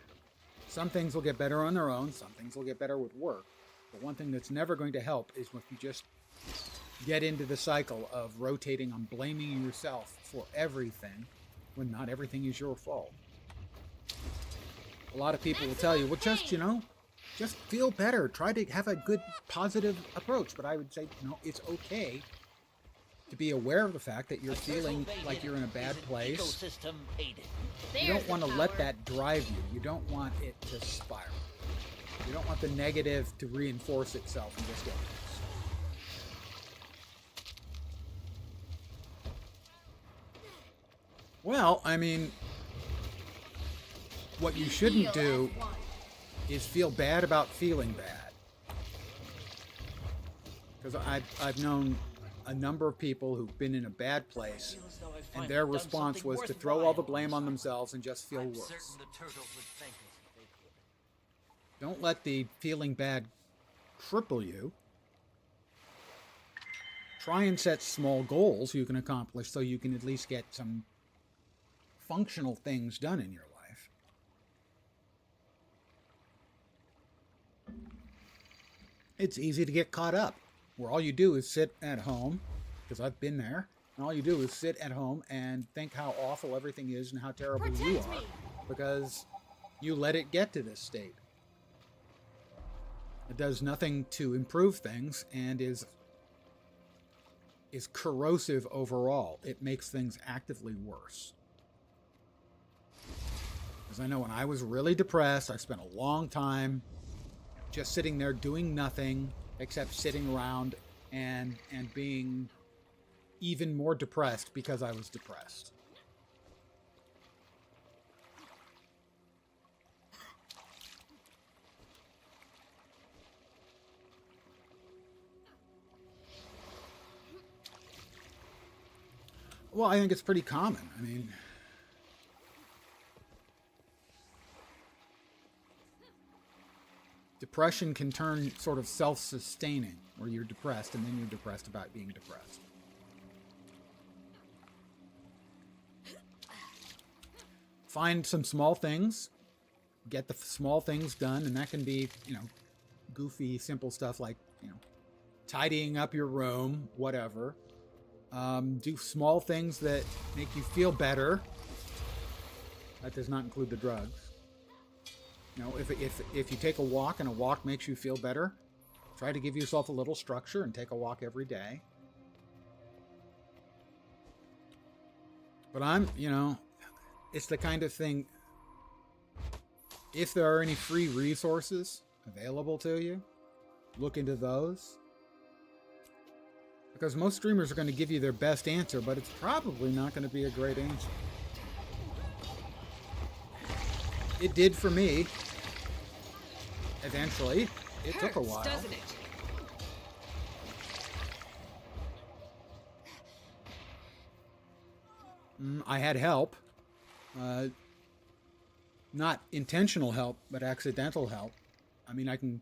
Some things will get better on their own. Some things will get better with work. But one thing that's never going to help is if you just get into the cycle of rotating on blaming yourself for everything when not everything is your fault. A lot of people will tell you, well, just feel better. Try to have a good, positive approach. But I would say, it's okay to be aware of the fact that you're feeling like you're in a bad place. You don't want to let that drive you. You don't want it to spiral. You don't want the negative to reinforce itself and just get worse. Well, I mean, what you shouldn't do is feel bad about feeling bad. Because I've known a number of people who've been in a bad place, and their response was to throw all the blame on themselves and just feel worse. Don't let the feeling bad cripple you. Try and set small goals you can accomplish so you can at least get some functional things done in your life. It's easy to get caught up, where all you do is sit at home, because I've been there, and all you do is sit at home and think how awful everything is and how terrible you are, because you let it get to this state. It does nothing to improve things and is corrosive overall. It makes things actively worse. Because I know when I was really depressed, I spent a long time just sitting there doing nothing except sitting around and being even more depressed because I was depressed. Well, I think it's pretty common. I mean, depression can turn sort of self-sustaining, where you're depressed and then you're depressed about being depressed. Find some small things, get the small things done, and that can be, goofy, simple stuff like, tidying up your room, whatever. Do small things that make you feel better. That does not include the drugs. If you take a walk and a walk makes you feel better, try to give yourself a little structure and take a walk every day. But it's the kind of thing, if there are any free resources available to you. Look into those. Because most streamers are going to give you their best answer, but it's probably not going to be a great answer. It did for me. Eventually. It took a while. Doesn't it? I had help. Not intentional help, but accidental help. I mean, I can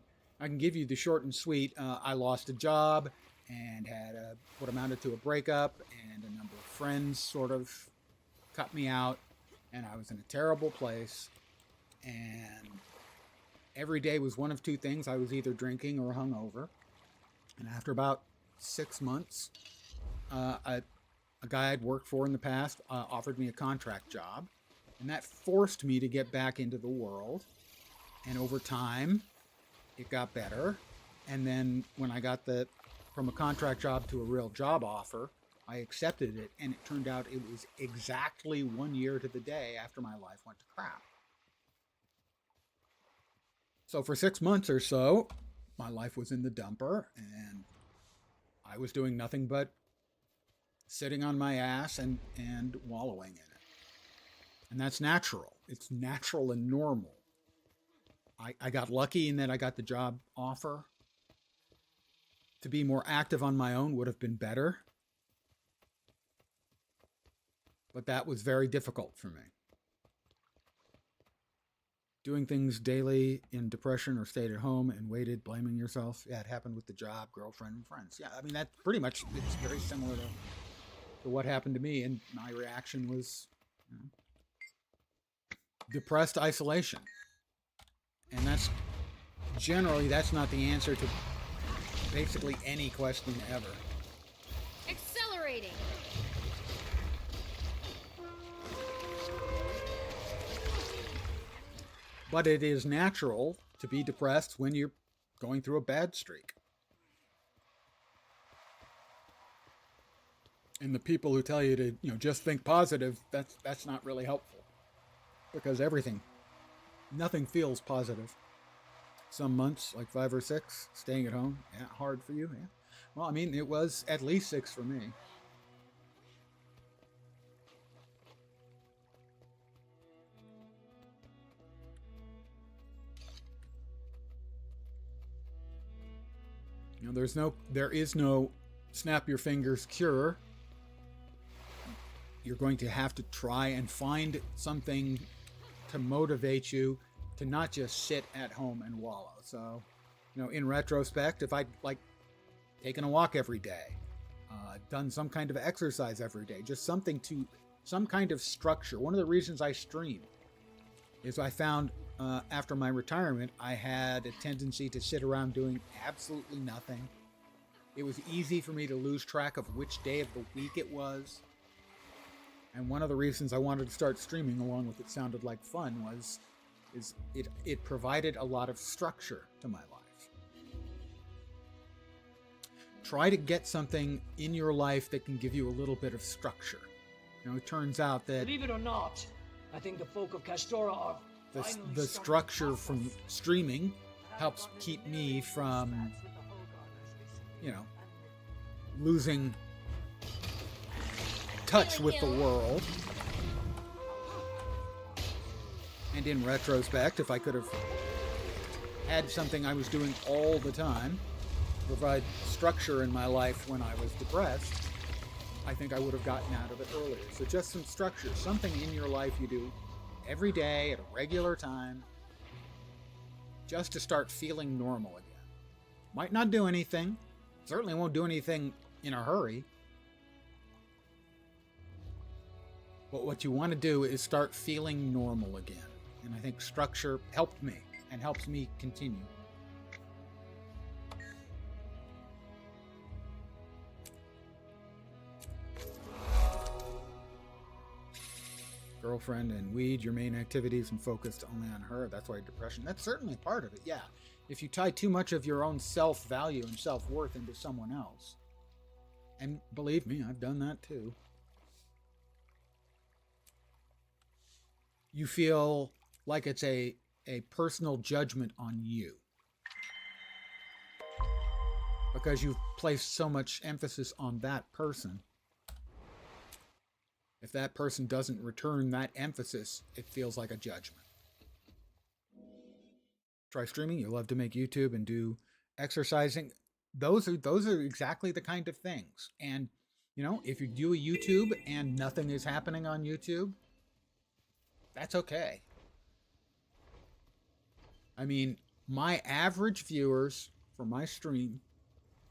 give you the short and sweet. I lost a job and had what amounted to a breakup, and a number of friends sort of cut me out, and I was in a terrible place. And every day was one of two things. I was either drinking or hungover. And after about 6 months, a guy I'd worked for in the past offered me a contract job. And that forced me to get back into the world. And over time, it got better. And then when I got from a contract job to a real job offer, I accepted it. And it turned out it was exactly 1 year to the day after my life went to crap. So for 6 months or so, my life was in the dumper, and I was doing nothing but sitting on my ass and wallowing in it. And that's natural. It's natural and normal. I got lucky in that I got the job offer. To be more active on my own would have been better. But that was very difficult for me. Doing things daily in depression or stayed at home and waited, blaming yourself. Yeah, it happened with the job, girlfriend, and friends. Yeah, I mean, that's pretty much, it's very similar to what happened to me. And my reaction was depressed isolation. And that's not the answer to basically any question ever. Accelerating. But it is natural to be depressed when you're going through a bad streak. And the people who tell you to, just think positive, that's not really helpful. Because nothing feels positive. Some months, like 5 or 6, staying at home, yeah, hard for you, yeah. Well, I mean, it was at least 6 for me. There is no snap your fingers cure. You're going to have to try and find something to motivate you to not just sit at home and wallow. So, in retrospect, if I'd taken a walk every day, done some kind of exercise every day, just some kind of structure. One of the reasons I stream is I found after my retirement, I had a tendency to sit around doing absolutely nothing. It was easy for me to lose track of which day of the week it was. And one of the reasons I wanted to start streaming, along with it sounded like fun, is it provided a lot of structure to my life. Try to get something in your life that can give you a little bit of structure. It turns out that Believe it or not, I think the folk of Castora are the structure from streaming helps keep me from, losing touch with the world. And in retrospect, if I could have had something I was doing all the time to provide structure in my life when I was depressed, I think I would have gotten out of it earlier. So just some structure, something in your life you do every day at a regular time, just to start feeling normal again. Might not do anything. Certainly won't do anything in a hurry. But what you want to do is start feeling normal again. And I think structure helped me and helps me continue. Girlfriend and weed, your main activities, and focused only on her. That's why depression. That's certainly part of it, yeah. If you tie too much of your own self-value and self-worth into someone else, and believe me, I've done that too, you feel like it's a personal judgment on you. because you've placed so much emphasis on that person. If that person doesn't return that emphasis, it feels like a judgment. Try streaming. You love to make YouTube and do exercising. Those are exactly the kind of things. And you know, if you do a YouTube and nothing is happening on YouTube, that's okay. I mean, my average viewers for my stream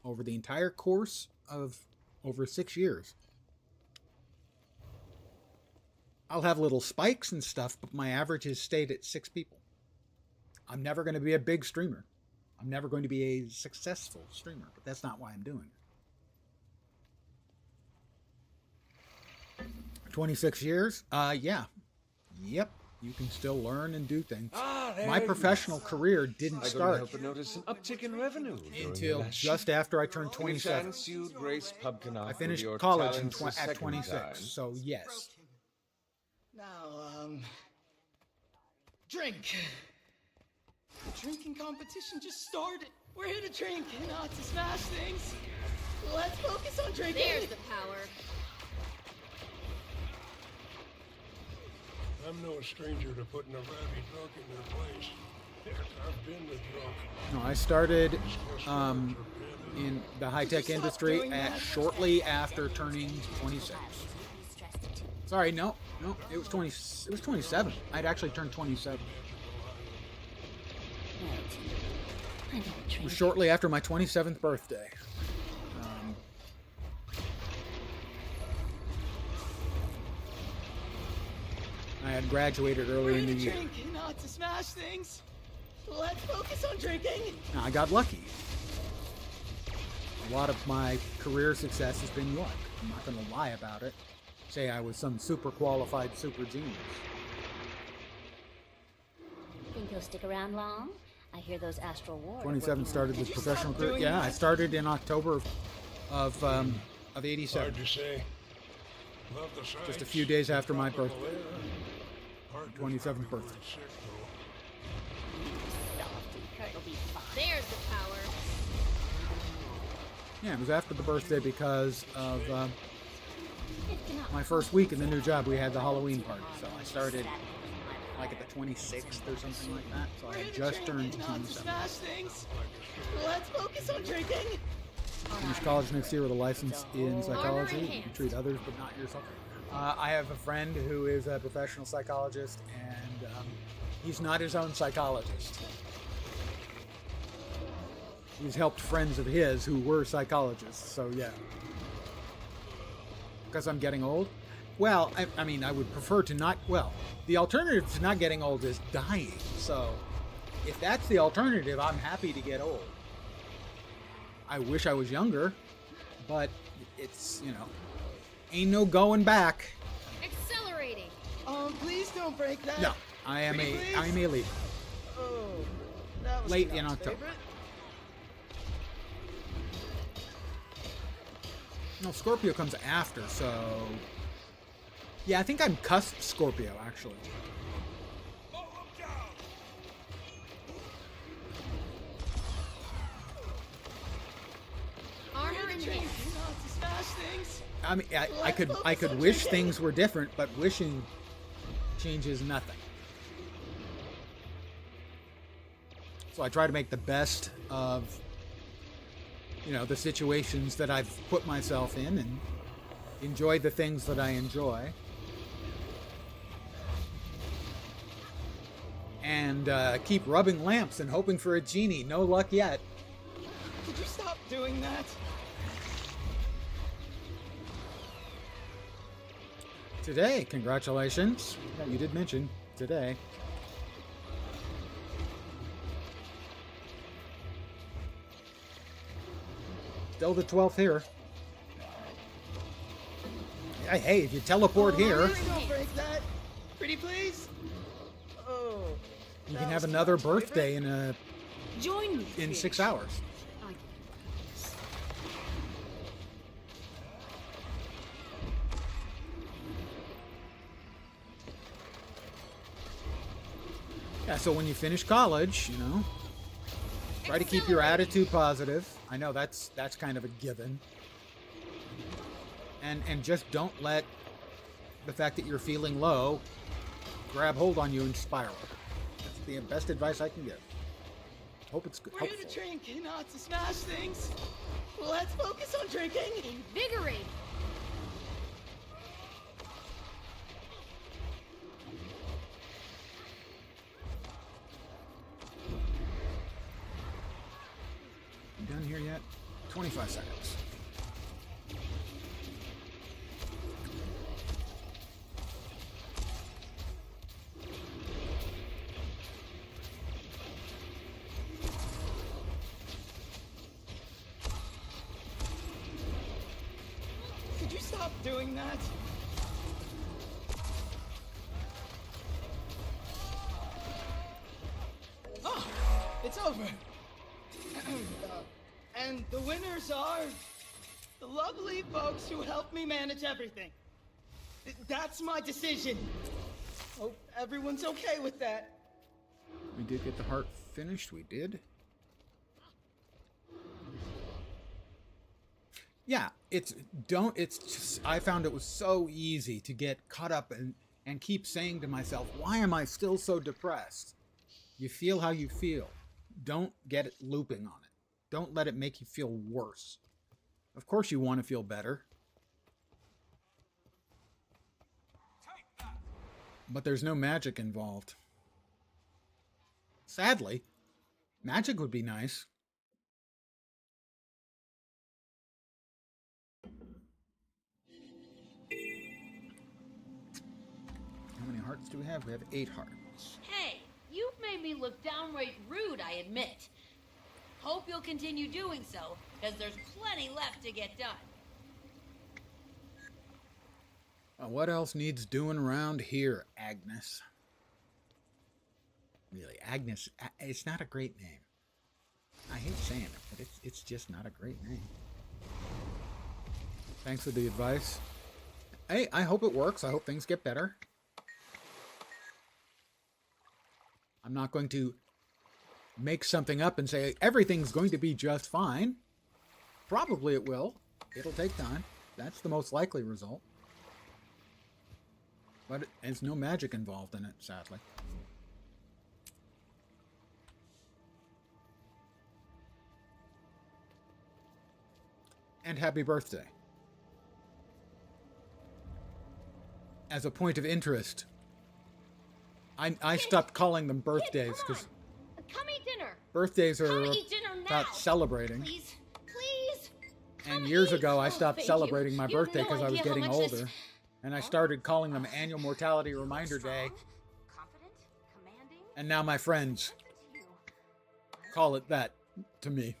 over the entire course of over 6 years, I'll have little spikes and stuff, but my average has stayed at 6 people. I'm never going to be a big streamer. I'm never going to be a successful streamer, but that's not why I'm doing it. 26 years? Yeah. Yep. You can still learn and do things. My professional career didn't start help but notice an uptick in revenue until just after I turned 27. I finished college at 26, so yes. Now, drink. The drinking competition just started. We're here to drink, not to smash things. Let's focus on drinking. There's the power. I'm no stranger to putting a rowdy drunk in their place. Heck, I've been the drunk. No, I started in the high-tech industry shortly after turning 26. Sorry, no, it was 20. It was 27. I'd actually turned 27. It was shortly after my 27th birthday. I had graduated early in the year. Drink, not to smash things. Let's focus on drinking. Now, I got lucky. A lot of my career success has been luck. I'm not going to lie about it. Say I was some super qualified super genius. Think you'll stick around long? I hear those Astral Wars. 27 started this professional career. Yeah, I started in October of 87. Hard to say. Love the sights. Just a few days after my birthday. 27th birthday. There's the power. Yeah, it was after the birthday because of my first week in the new job. We had the Halloween party, so I started like at the 26th or something like that. So I had just turned 27. Let's focus on drinking. Finish college next year with a license in psychology. You can treat others, but not yourself. I have a friend who is a professional psychologist, and he's not his own psychologist. He's helped friends of his who were psychologists, so yeah. Because I'm getting old? Well, I mean, I would prefer to not... Well, the alternative to not getting old is dying, so if that's the alternative, I'm happy to get old. I wish I was younger, but it's, you know, ain't no going back. Accelerating. Please don't break that. No, I'm a leader. Oh, that was late in October. Favorite. No, Scorpio comes after, so yeah, I think I'm cusp Scorpio actually. I mean, I could wish things were different, but wishing changes nothing. So I try to make the best of, you know, the situations that I've put myself in and enjoy the things that I enjoy. And keep rubbing lamps and hoping for a genie. No luck yet. Could you stop doing that? Today, congratulations. Yeah, you did mention today. Still the 12th here. Hey, if you teleport here, Really don't break that. Pretty please. Oh. you can have another birthday Join me. in 6 hours. Yeah, so when you finish college, you know, Try to keep your attitude positive. I know that's kind of a given. And just don't let the fact that you're feeling low grab hold on you and spiral. That's the best advice I can give. Hope it's good. We're here to drink, not to smash things. Let's focus on drinking. Invigorate. You done here yet? 25 seconds. Could you stop doing that? Oh, it's over. And the winners are the lovely folks who helped me manage everything. That's my decision. Hope everyone's okay with that. We did get the heart finished. We did. Yeah, it's just, I found it was so easy to get caught up and keep saying to myself, why am I still so depressed? You feel how you feel. Don't get it looping on it. Don't let it make you feel worse. Of course you want to feel better. But there's no magic involved. Sadly, magic would be nice. How many hearts do we have? We have 8 hearts. Hey, you've made me look downright rude, I admit. Hope you'll continue doing so, because there's plenty left to get done. What else needs doing around here, Agnes? Really, Agnes, it's not a great name. I hate saying it, but it's just not a great name. Thanks for the advice. Hey, I hope it works. I hope things get better. I'm not going to make something up and say everything's going to be just fine. Probably it will. It'll take time. That's the most likely result. But there's no magic involved in it, sadly. And happy birthday. As a point of interest, I stopped calling them birthdays because Come eat dinner. birthdays are Come eat dinner now. about celebrating. Please, please. And years ago, I stopped thank celebrating you. my You have birthday no because I was idea how getting much this- older. And I started calling them Annual Mortality Reminder Day. And now my friends call it that to me.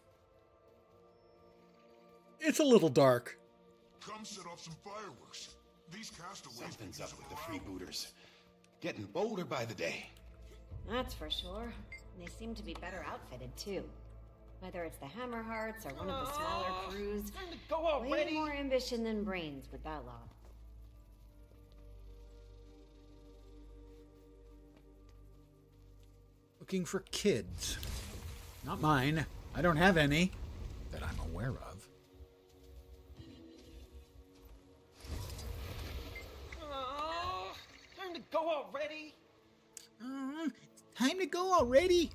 It's a little dark. Come set off some fireworks. These castaways. Something's up with the freebooters. Getting bolder by the day. That's for sure. They seem to be better outfitted, too. Whether it's the Hammerhearts or one of the smaller crews, way more ambition than brains with that lot. Looking for kids. Not mine. I don't have any that I'm aware of. Time to go already. Time to go already.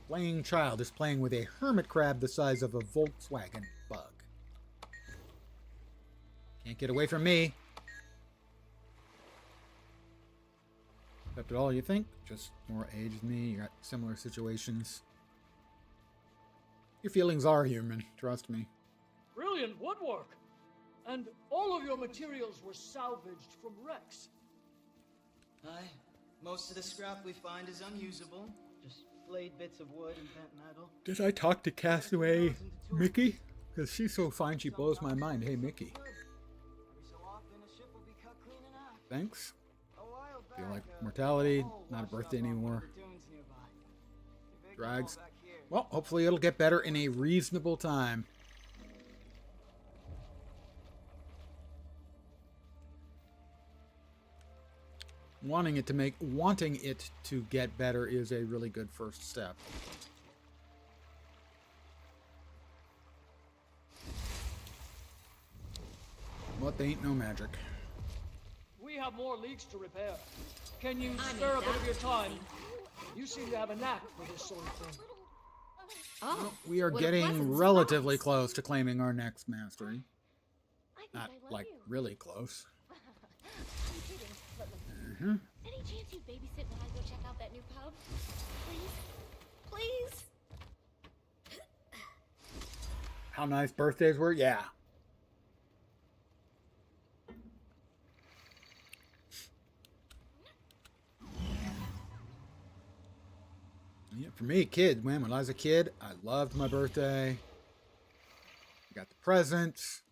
Playing child is playing with a hermit crab the size of a Volkswagen Bug. Can't get away from me. Except at all, you think? Just more age than me, you got similar situations. Your feelings are human, trust me. Brilliant woodwork! And all of your materials were salvaged from wrecks. Aye. Most of the scrap we find is unusable. Just flayed bits of wood and bent metal. Did I talk to Castaway Mickey? Because she's so fine, she blows my mind. Hey, Mickey. Thanks. Feel like mortality, not a birthday anymore. Drags. Well, hopefully it'll get better in a reasonable time. wanting it to get better is a really good first step. But they ain't no magic. We have more leaks to repair. Can you spare a bit of your time? You seem to have a knack for this sort of thing. Well, we are getting relatively close to claiming our next mastery. Not, like, really close. Any chance you'd babysit while I go check out that new pub? Please? Please? How nice birthdays were? Yeah. Yeah, for me, kid, man, when I was a kid, I loved my birthday. I got the presents.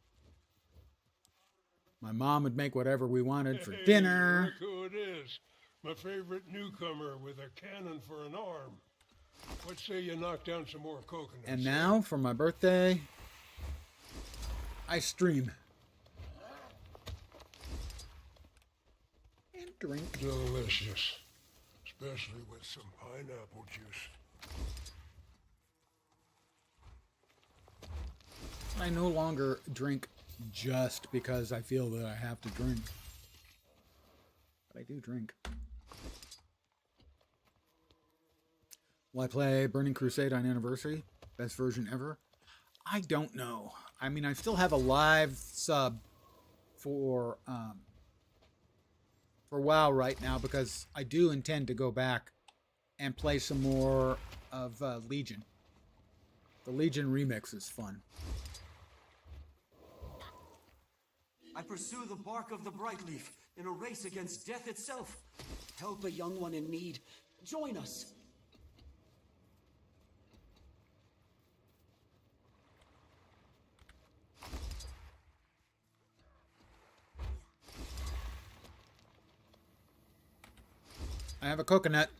My mom would make whatever we wanted for dinner. Look who it is. My favorite newcomer with a cannon for an arm. What say you knock down some more coconuts? And now, for my birthday, I stream. And drink. Delicious. Especially with some pineapple juice. I no longer drink just because I feel that I have to drink. But I do drink. Will I play Burning Crusade on Anniversary? Best version ever? I don't know. I mean, I still have a live sub for WoW right now because I do intend to go back and play some more of Legion. The Legion remix is fun. I pursue the bark of the bright leaf in a race against death itself. Help a young one in need. Join us. I have a coconut.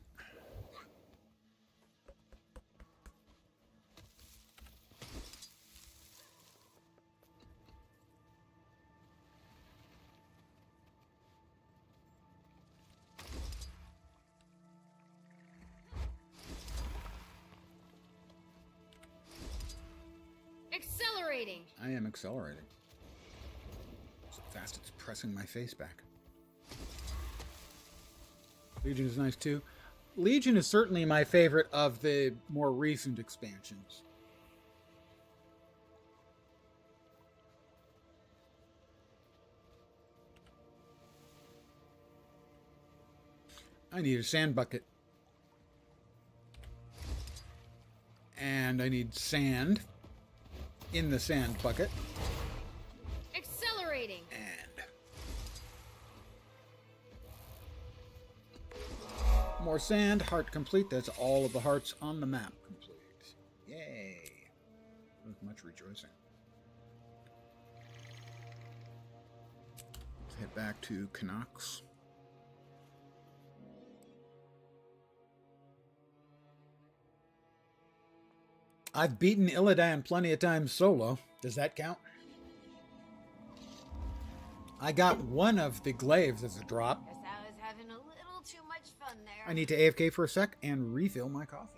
Accelerating. I am accelerating. So fast it's pressing my face back. Legion is nice too. Legion is certainly my favorite of the more recent expansions. I need a sand bucket. And I need sand in the sand bucket. Accelerating. More sand, heart complete. That's all of the hearts on the map complete. Yay. With much rejoicing. Let's head back to Canucks. I've beaten Illidan plenty of times solo. Does that count? I got one of the glaives as a drop. Guess I was having a little too much fun there. I need to AFK for a sec and refill my coffee.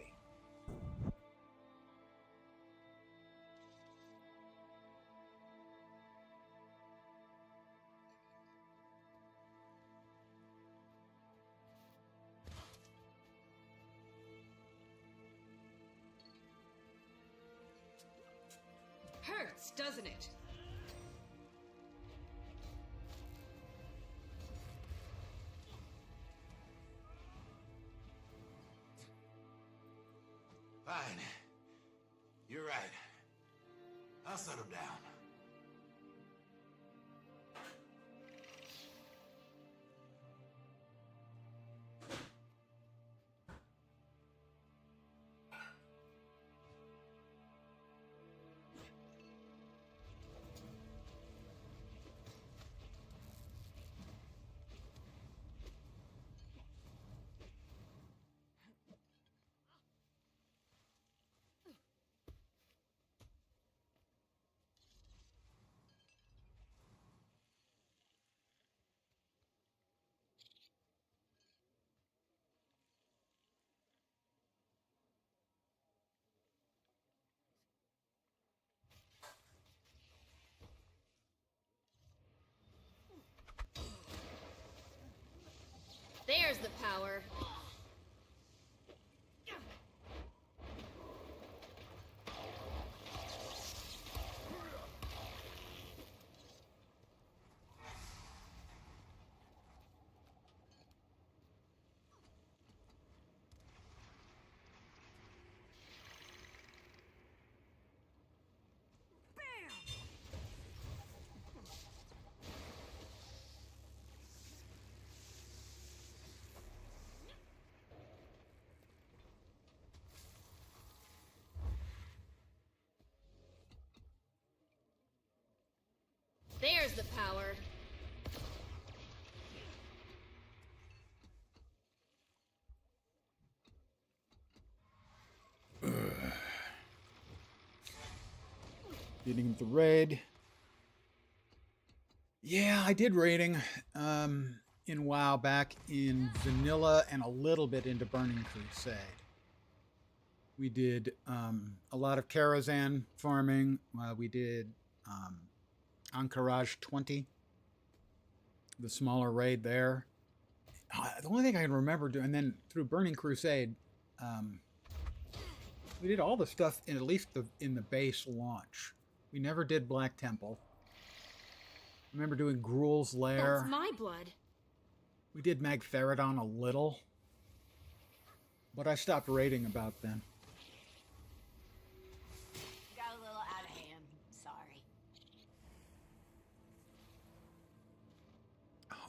Hurts, doesn't it? Fine. You're right. I'll settle down. There's the power. There's the power. Getting the raid. Yeah, I did raiding in WoW back in Vanilla and a little bit into Burning Crusade. We did a lot of Karazhan farming. We did Anchorage 20, the smaller raid there. The only thing I can remember doing, and then through Burning Crusade, we did all the stuff in at least in the base launch. We never did Black Temple. I remember doing Gruul's Lair. That's my blood. We did Magtheridon a little, but I stopped raiding about then. Got a little out of hand. Sorry.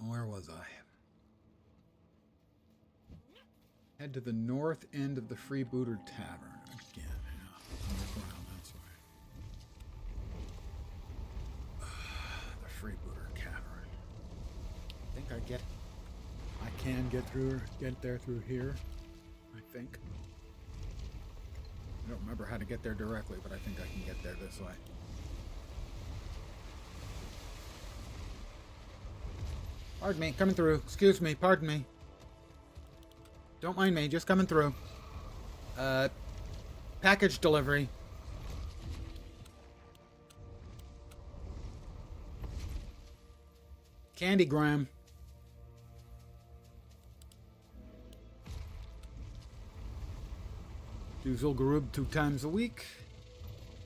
Where was I? Head to the north end of the Freebooter Tavern. Again, yeah. Underground, that's right. The Freebooter Cavern. I think I can get there through here. I think. I don't remember how to get there directly, but I think I can get there this way. Pardon me, coming through. Excuse me, pardon me. Don't mind me, just coming through. Package delivery. Candygram. Do Zul'Gurub 2 times a week.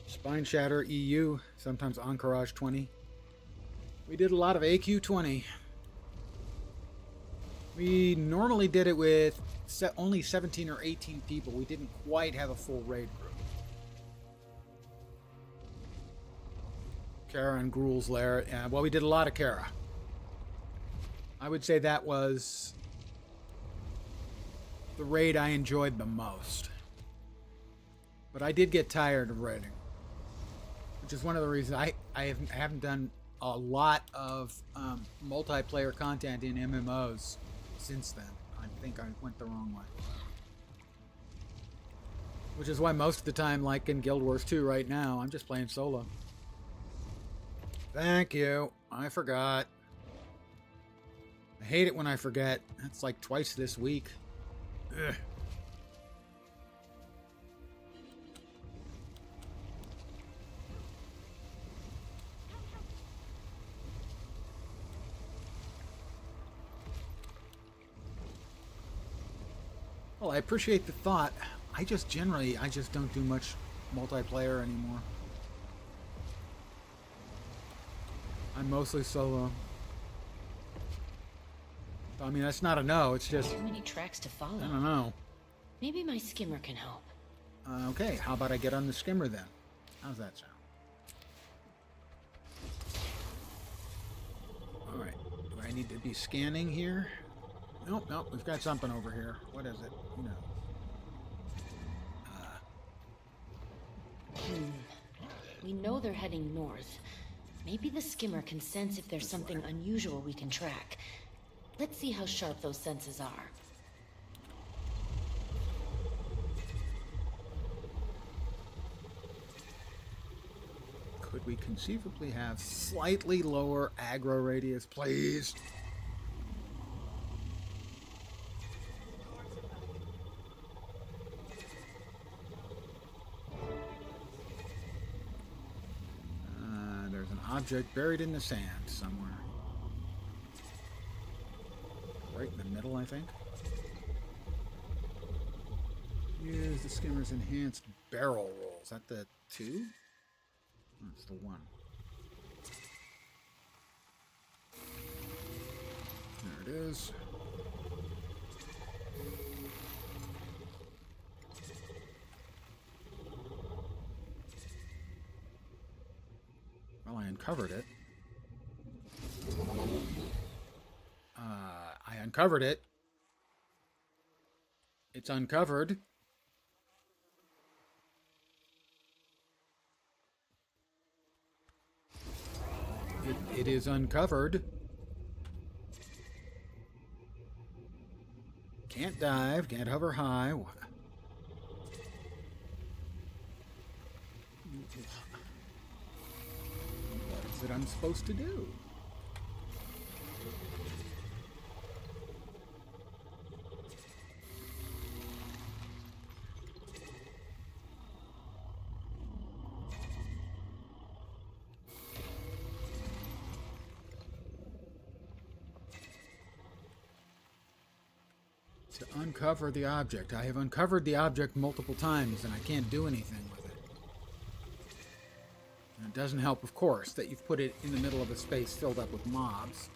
Spine Shatter EU, sometimes Anchorage 20. We did a lot of AQ 20. We normally did it with only 17 or 18 people. We didn't quite have a full raid group. Kara and Gruul's Lair. Well, we did a lot of Kara. I would say that was the raid I enjoyed the most. But I did get tired of raiding, which is one of the reasons I haven't done a lot of multiplayer content in MMOs since then. I think I went the wrong way. Which is why most of the time, like in Guild Wars 2 right now, I'm just playing solo. Thank you. I forgot. I hate it when I forget. That's like twice this week. Ugh. Well, I appreciate the thought. I just don't do much multiplayer anymore. I'm mostly solo. I mean, that's not a no, it's just... Too many tracks to follow. I don't know. Maybe my skimmer can help. Okay, how about I get on the skimmer then? How's that sound? Alright, do I need to be scanning here? Nope, we've got something over here. What is it? Who knows? We know they're heading north. Maybe the skimmer can sense if there's something unusual we can track. Let's see how sharp those senses are. Could we conceivably have slightly lower aggro radius, please? There's an object buried in the sand somewhere. Right in the middle, I think. Use the skimmer's enhanced barrel roll. Is that the 2? Oh, it's the 1. There it is. Well, I uncovered it. I uncovered it. It's uncovered. It is uncovered. Can't dive, can't hover high. What is it I'm supposed to do? To uncover the object. I have uncovered the object multiple times and I can't do anything with it. And it doesn't help, of course, that you've put it in the middle of a space filled up with mobs.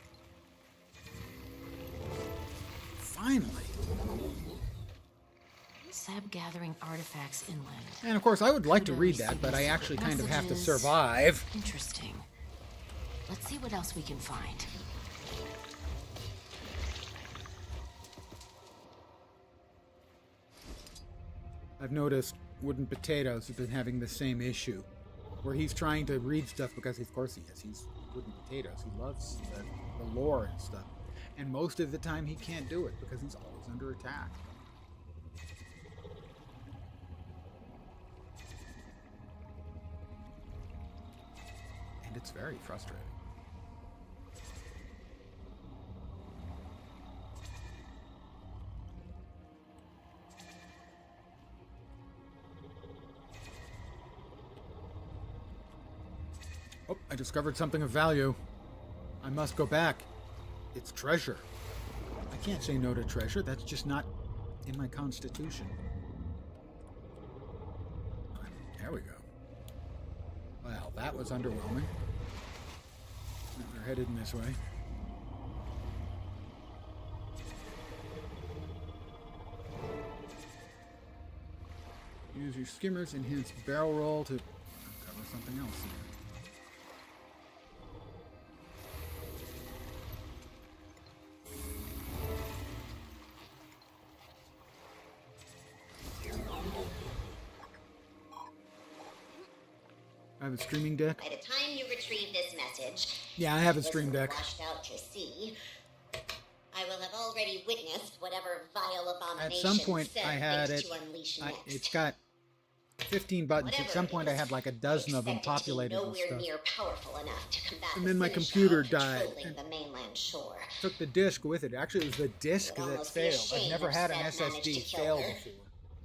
Finally! Seb gathering artifacts inland. And of course, I would like to read that, but I actually kind of have to survive. Interesting. Let's see what else we can find. I've noticed Wooden Potatoes have been having the same issue, where he's trying to read stuff because, of course, he is. He's Wooden Potatoes. He loves the lore and stuff. And most of the time, he can't do it because he's always under attack. And it's very frustrating. Oh, I discovered something of value. I must go back. It's treasure. I can't say no to treasure. That's just not in my constitution. There we go. Well, that was underwhelming. They're headed in this way. Use your skimmer's enhanced barrel roll to uncover something else here. I have a streaming deck. By the time you retrieve this message, yeah, I have a stream deck. Washed out to sea, I will have already witnessed whatever vile abomination. At some point, I had it. It's got 15 buttons. At some point, I had like a dozen of them populated with stuff. Near powerful enough to combat and then my computer died. The mainland shore. Took the disk with it. Actually, it was the disk that failed. I've never had an SSD fail before.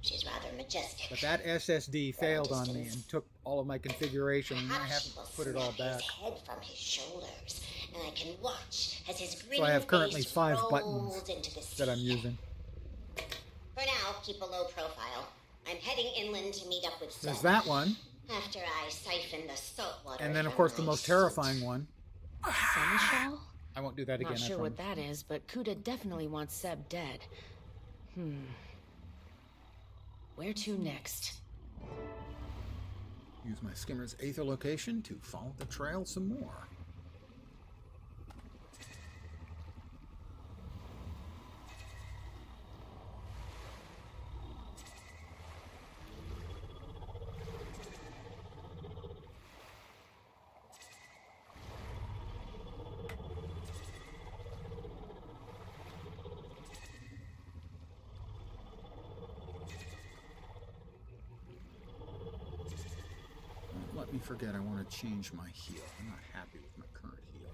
She's rather majestic. But that SSD failed on me and took all of my configuration, and I haven't put it all back. His head from his shoulders, and I can watch as his so I have currently 5 buttons that I'm using. For now, keep a low profile. I'm heading inland to meet up with Seth. There's that one. After I siphon the salt water. And then, of course, the most terrifying one. Seneschal? I won't do that again. Not sure what that is, but Kuda definitely wants Seb dead. Where to next? Use my skimmer's aether location to follow the trail some more. Let me forget I want to change my heal. I'm not happy with my current heal.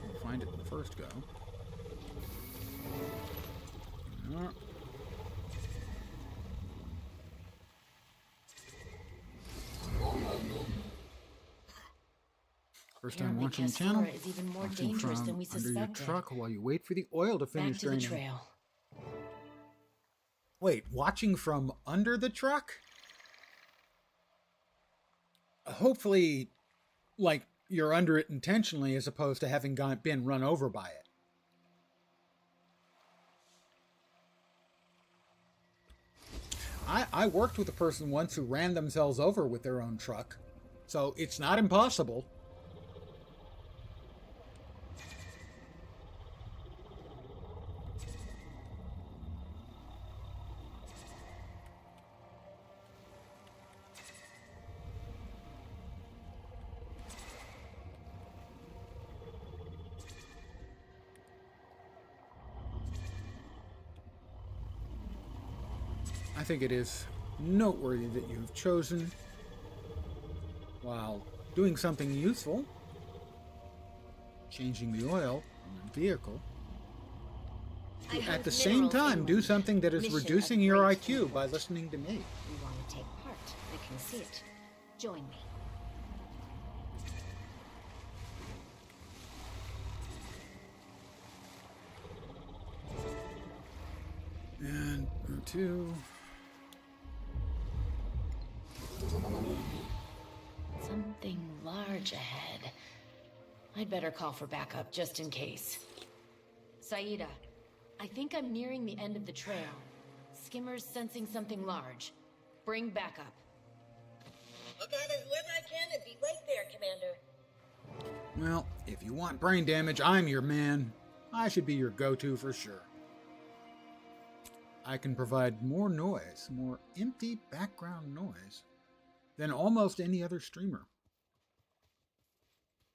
I'll find it in the first go. First time Apparently watching the channel. Castora is even more Watching dangerous from than we under your suspected. truck while you wait for the oil to finish Back to the draining. trail. Wait, watching from under the truck? Hopefully, like, you're under it intentionally as opposed to having been run over by it. I worked with a person once who ran themselves over with their own truck, so it's not impossible. I think it is noteworthy that you have chosen, while doing something useful, changing the oil on the vehicle, to at the same time do something that is reducing your IQ by listening to me. You want to take part? I can see it. Join me. And Route 2. Something large ahead. I'd better call for backup just in case. Saida, I think I'm nearing the end of the trail. Skimmer's sensing something large. Bring backup. I'll gather whoever I can and be right there, Commander. Well, if you want brain damage, I'm your man. I should be your go-to for sure. I can provide more noise, more empty background noise, than almost any other streamer.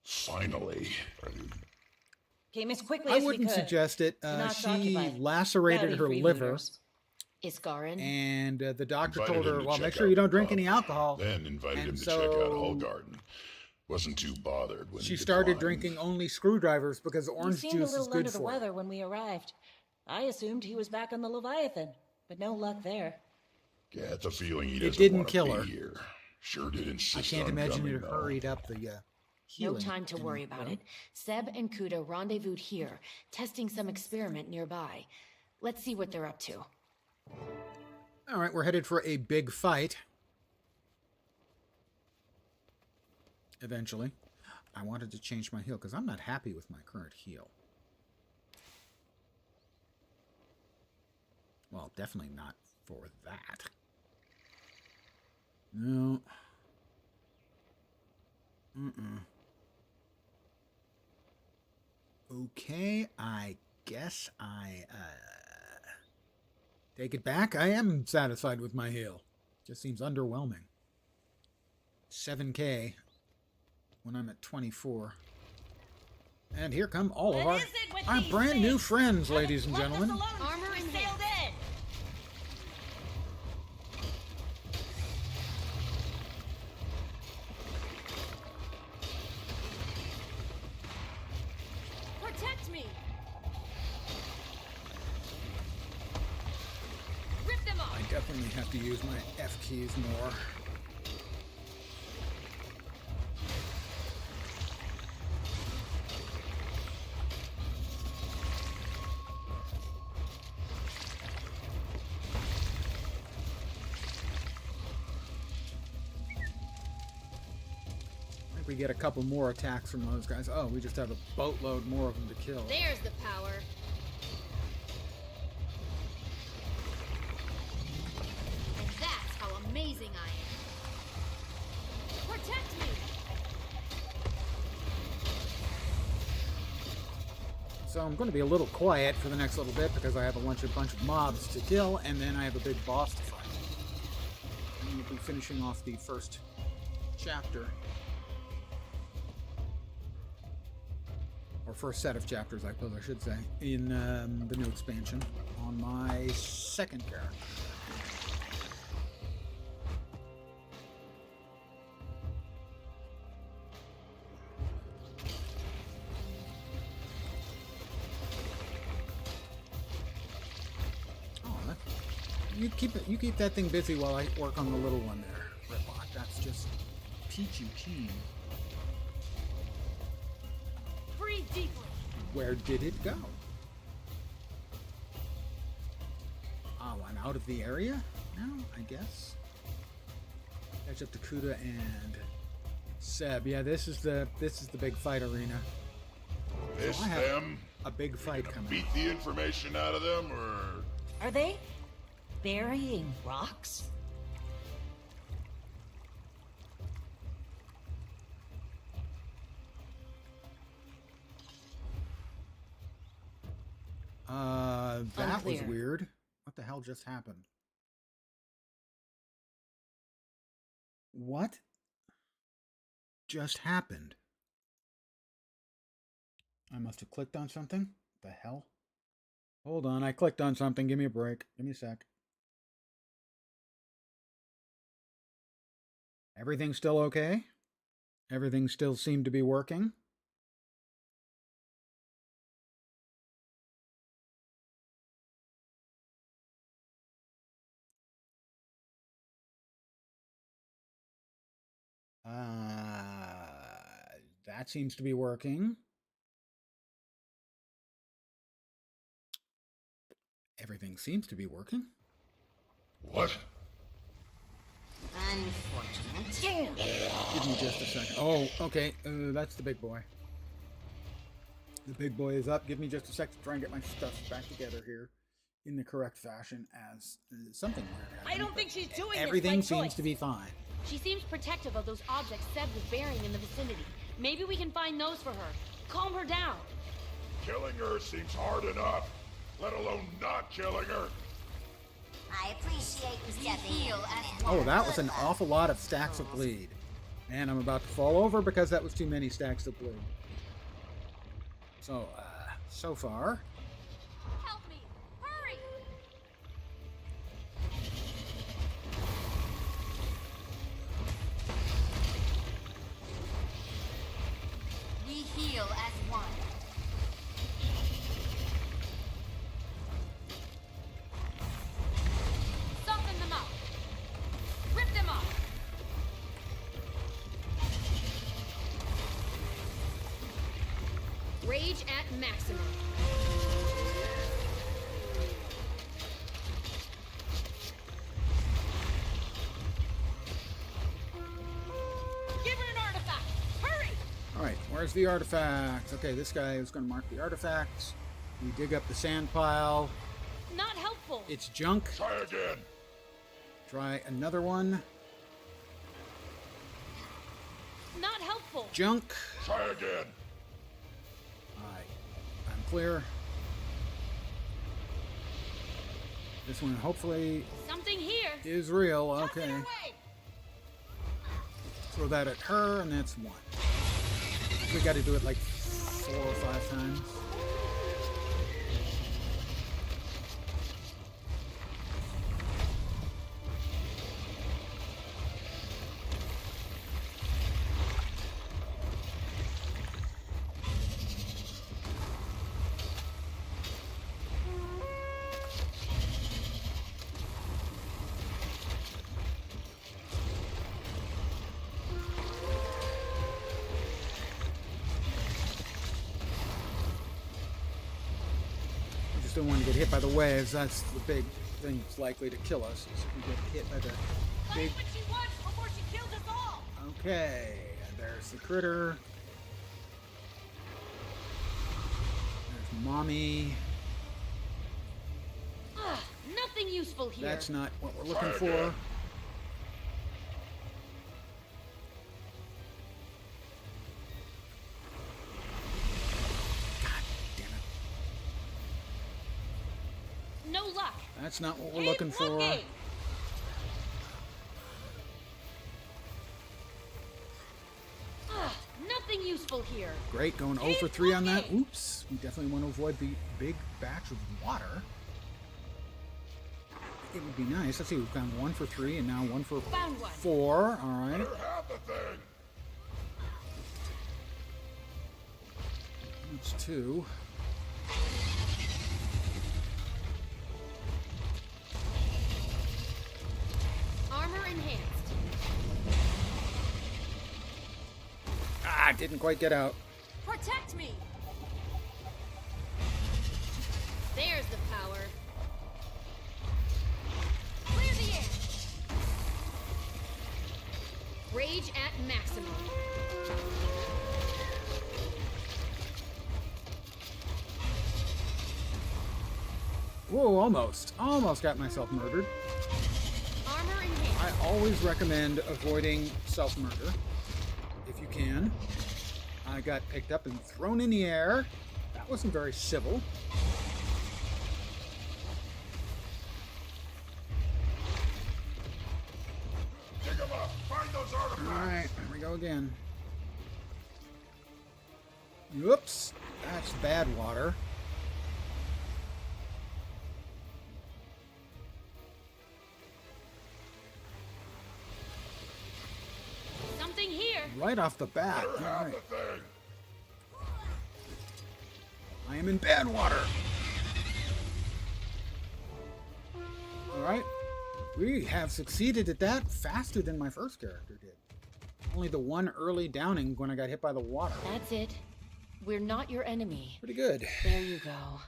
Finally. Came as quickly I as we wouldn't could. suggest it. Not She occupied. lacerated Howdy, her liver, freebooters. Iskarin. and the doctor Invited told him her, to well, check make sure out you don't the drink pub. any alcohol. Then invited And him to check out so Hull Garden. Wasn't too bothered when she he started declined. drinking only screwdrivers because He orange seemed a juice is little good under the for weather her. when we arrived. I assumed he was back on the Leviathan, but no luck there. Get the feeling he It doesn't didn't want to kill be her. here. Sure did insist I can't on imagine coming, it though. hurried up the No healing. time to worry about it. Seb and Kuda rendezvoused here, testing some experiment nearby. Let's see what they're up to. All right, we're headed for a big fight. Eventually. I wanted to change my heal because I'm not happy with my current heal. Well, definitely not for that. No. Okay, I guess I take it back. I am satisfied with my heal. Just seems underwhelming. 7K when I'm at 24. And here come all of our brand new friends, ladies and gentlemen. Armor in sailed in. Protect me. Rip them off. I definitely have to use my F keys more. I think we get a couple more attacks from those guys. Oh, we just have a boatload more of them to kill. There's the power. And that's how amazing I am. Protect me. So I'm going to be a little quiet for the next little bit because I have a bunch of mobs to kill, and then I have a big boss to fight. And we'll be finishing off the first chapter. Or first set of chapters, I suppose I should say, in the new expansion on my second character. You keep that thing busy while I work on the little one there, Redlock. That's just peachy keen. Breathe deeply. Where did it go? Oh, I'm out of the area now, I guess. Catch up to Kuda and Seb. Yeah, this is the big fight arena. Miss So I have them? a big fight coming. Beat the information out of them, or Are they burying rocks? That was Unclear. weird. What the hell just happened? What just happened? I must have clicked on something. The hell? Hold on, I clicked on something. Give me a break. Give me a sec. Everything's still okay? Everything still seemed to be working? That seems to be working. Everything seems to be working. what? Unfortunate. Give me just a second. Oh, okay. That's the big boy. The big boy is up. Give me just a sec to try and get my stuff back together here in the correct fashion as something weird happened. I don't think she's doing Everything this by seems choice. to be fine. She seems protective of those objects Seb was burying in the vicinity. Maybe we can find those for her. Calm her down. Killing her seems hard enough, let alone not killing her. I appreciate you stepping in. Oh, that was an awful lot of stacks of bleed. And I'm about to fall over because that was too many stacks of bleed. So, so far... Help me! Hurry! We heal as one. Soften them up! Rip them off! Rage at maximum. Give her an artifact! Hurry! Alright, where's the artifacts? Okay, this guy is going to mark the artifacts. We dig up the sand pile. Not helpful. It's junk. Try again. Try another one. Not helpful. Junk. Try again. Alright, I'm clear. This one hopefully Something here. is real. Okay. Throw that at her, and that's one. We got to do it like 4 or 5 times. Don't want to get hit by the waves. That's the big thing that's likely to kill us. Is if we get hit by the big. What she wants before she kills us all! Okay, and there's the critter. There's mommy. Nothing useful here. That's not what we're looking for. No luck. That's not what we're looking for. Nothing useful here. Great, going 0 for 3 on that. Oops, we definitely want to avoid the big batch of water. It would be nice. Let's see, we've gone 1 for 3 and now 1 for 4. All right. Better have the thing. That's 2. Armor enhanced. Ah, didn't quite get out. Protect me! There's the power. Clear the air. Rage at maximum. Whoa, almost. Almost got myself murdered. Armor in hand. I always recommend avoiding self-murder, if you can. I got picked up and thrown in the air. That wasn't very civil. Dig them up! Find those artifacts! Alright, here we go again. Whoops. That's bad water. Something here. Right off the bat. Alright. I am in bad water. Alright. We have succeeded at that faster than my first character did. Only the one early downing when I got hit by the water. That's it. We're not your enemy. Pretty good. There you go.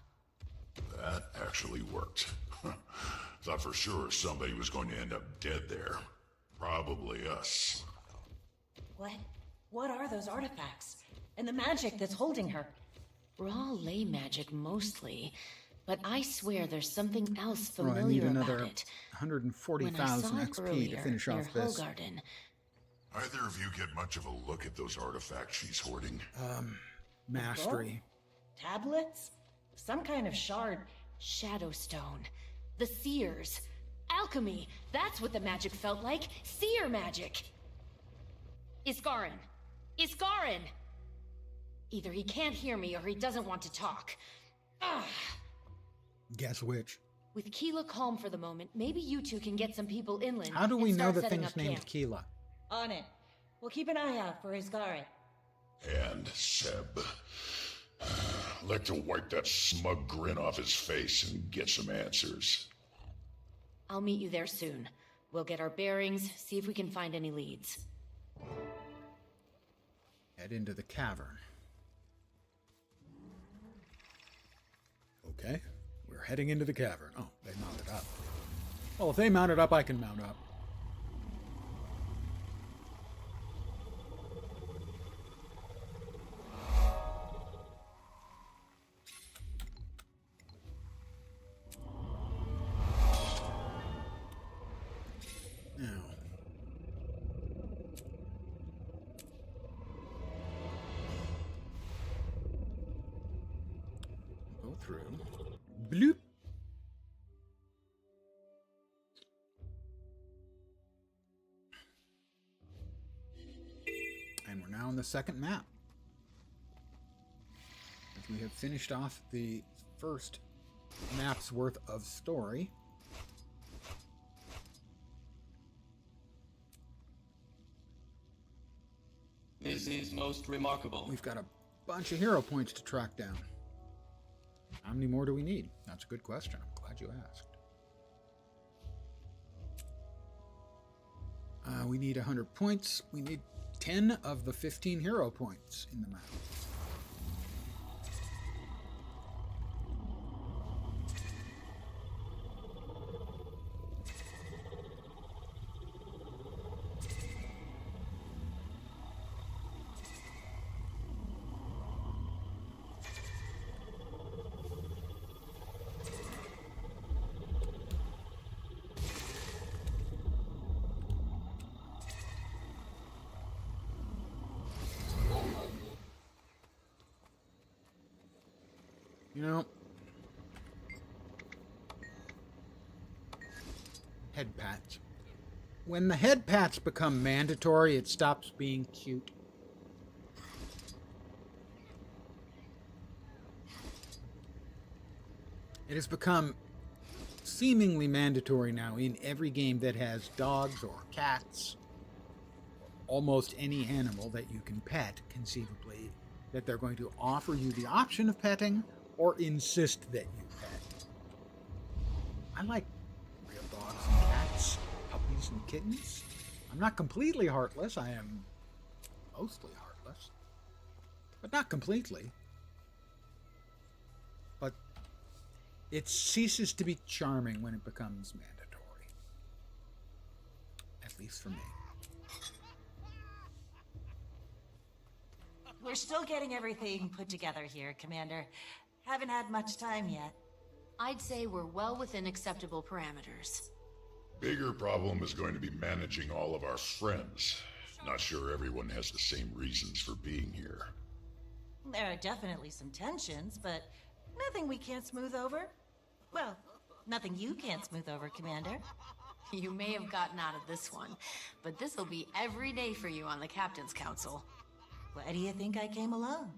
That actually worked. Thought for sure somebody was going to end up dead there. Probably us. What are those artifacts? And the magic that's holding her? Raw ley magic mostly, but I swear there's something else Oh, I need familiar another about it. 140,000 XP to finish off this. Garden. Either of you get much of a look at those artifacts she's hoarding? Mastery. Tablets? Some kind of shard. Shadowstone. The Seers. Alchemy. That's what the magic felt like. Seer magic. Iskarin. Iskarin! Either he can't hear me or he doesn't want to talk. Ugh. Guess which? With Keela calm for the moment, maybe you two can get some people inland. How do we and know start the setting thing's up named camp. Keela? On it. We'll keep an eye out for Iskarin. And Seb. Like to wipe that smug grin off his face and get some answers. I'll meet you there soon. We'll get our bearings, see if we can find any leads. Head into the cavern. Okay, we're heading into the cavern. Oh, they mounted up. Well, if they mounted up, I can mount up. Now. Go through. Bloop. And we're now on the second map. As we have finished off the first map's worth of story. This is most remarkable. We've got a bunch of hero points to track down. How many more do we need? That's a good question. I'm glad you asked. We need 100 points. We need 10 of the 15 hero points in the map. You know, head pats. When the head pats become mandatory, it stops being cute. It has become seemingly mandatory now in every game that has dogs or cats, almost any animal that you can pet, conceivably, that they're going to offer you the option of petting or insist that you pet. I like real dogs and cats, puppies and kittens. I'm not completely heartless. I am mostly heartless, but not completely. But It ceases to be charming when it becomes mandatory. At least for me. We're still getting everything put together here, Commander. Haven't had much time yet. I'd say we're well within acceptable parameters. Bigger problem is going to be managing all of our friends. Not sure everyone has the same reasons for being here. There are definitely some tensions, but nothing we can't smooth over. Well, nothing you can't smooth over, Commander. You may have gotten out of this one, but this'll be every day for you on the Captain's Council. Why do you think I came alone?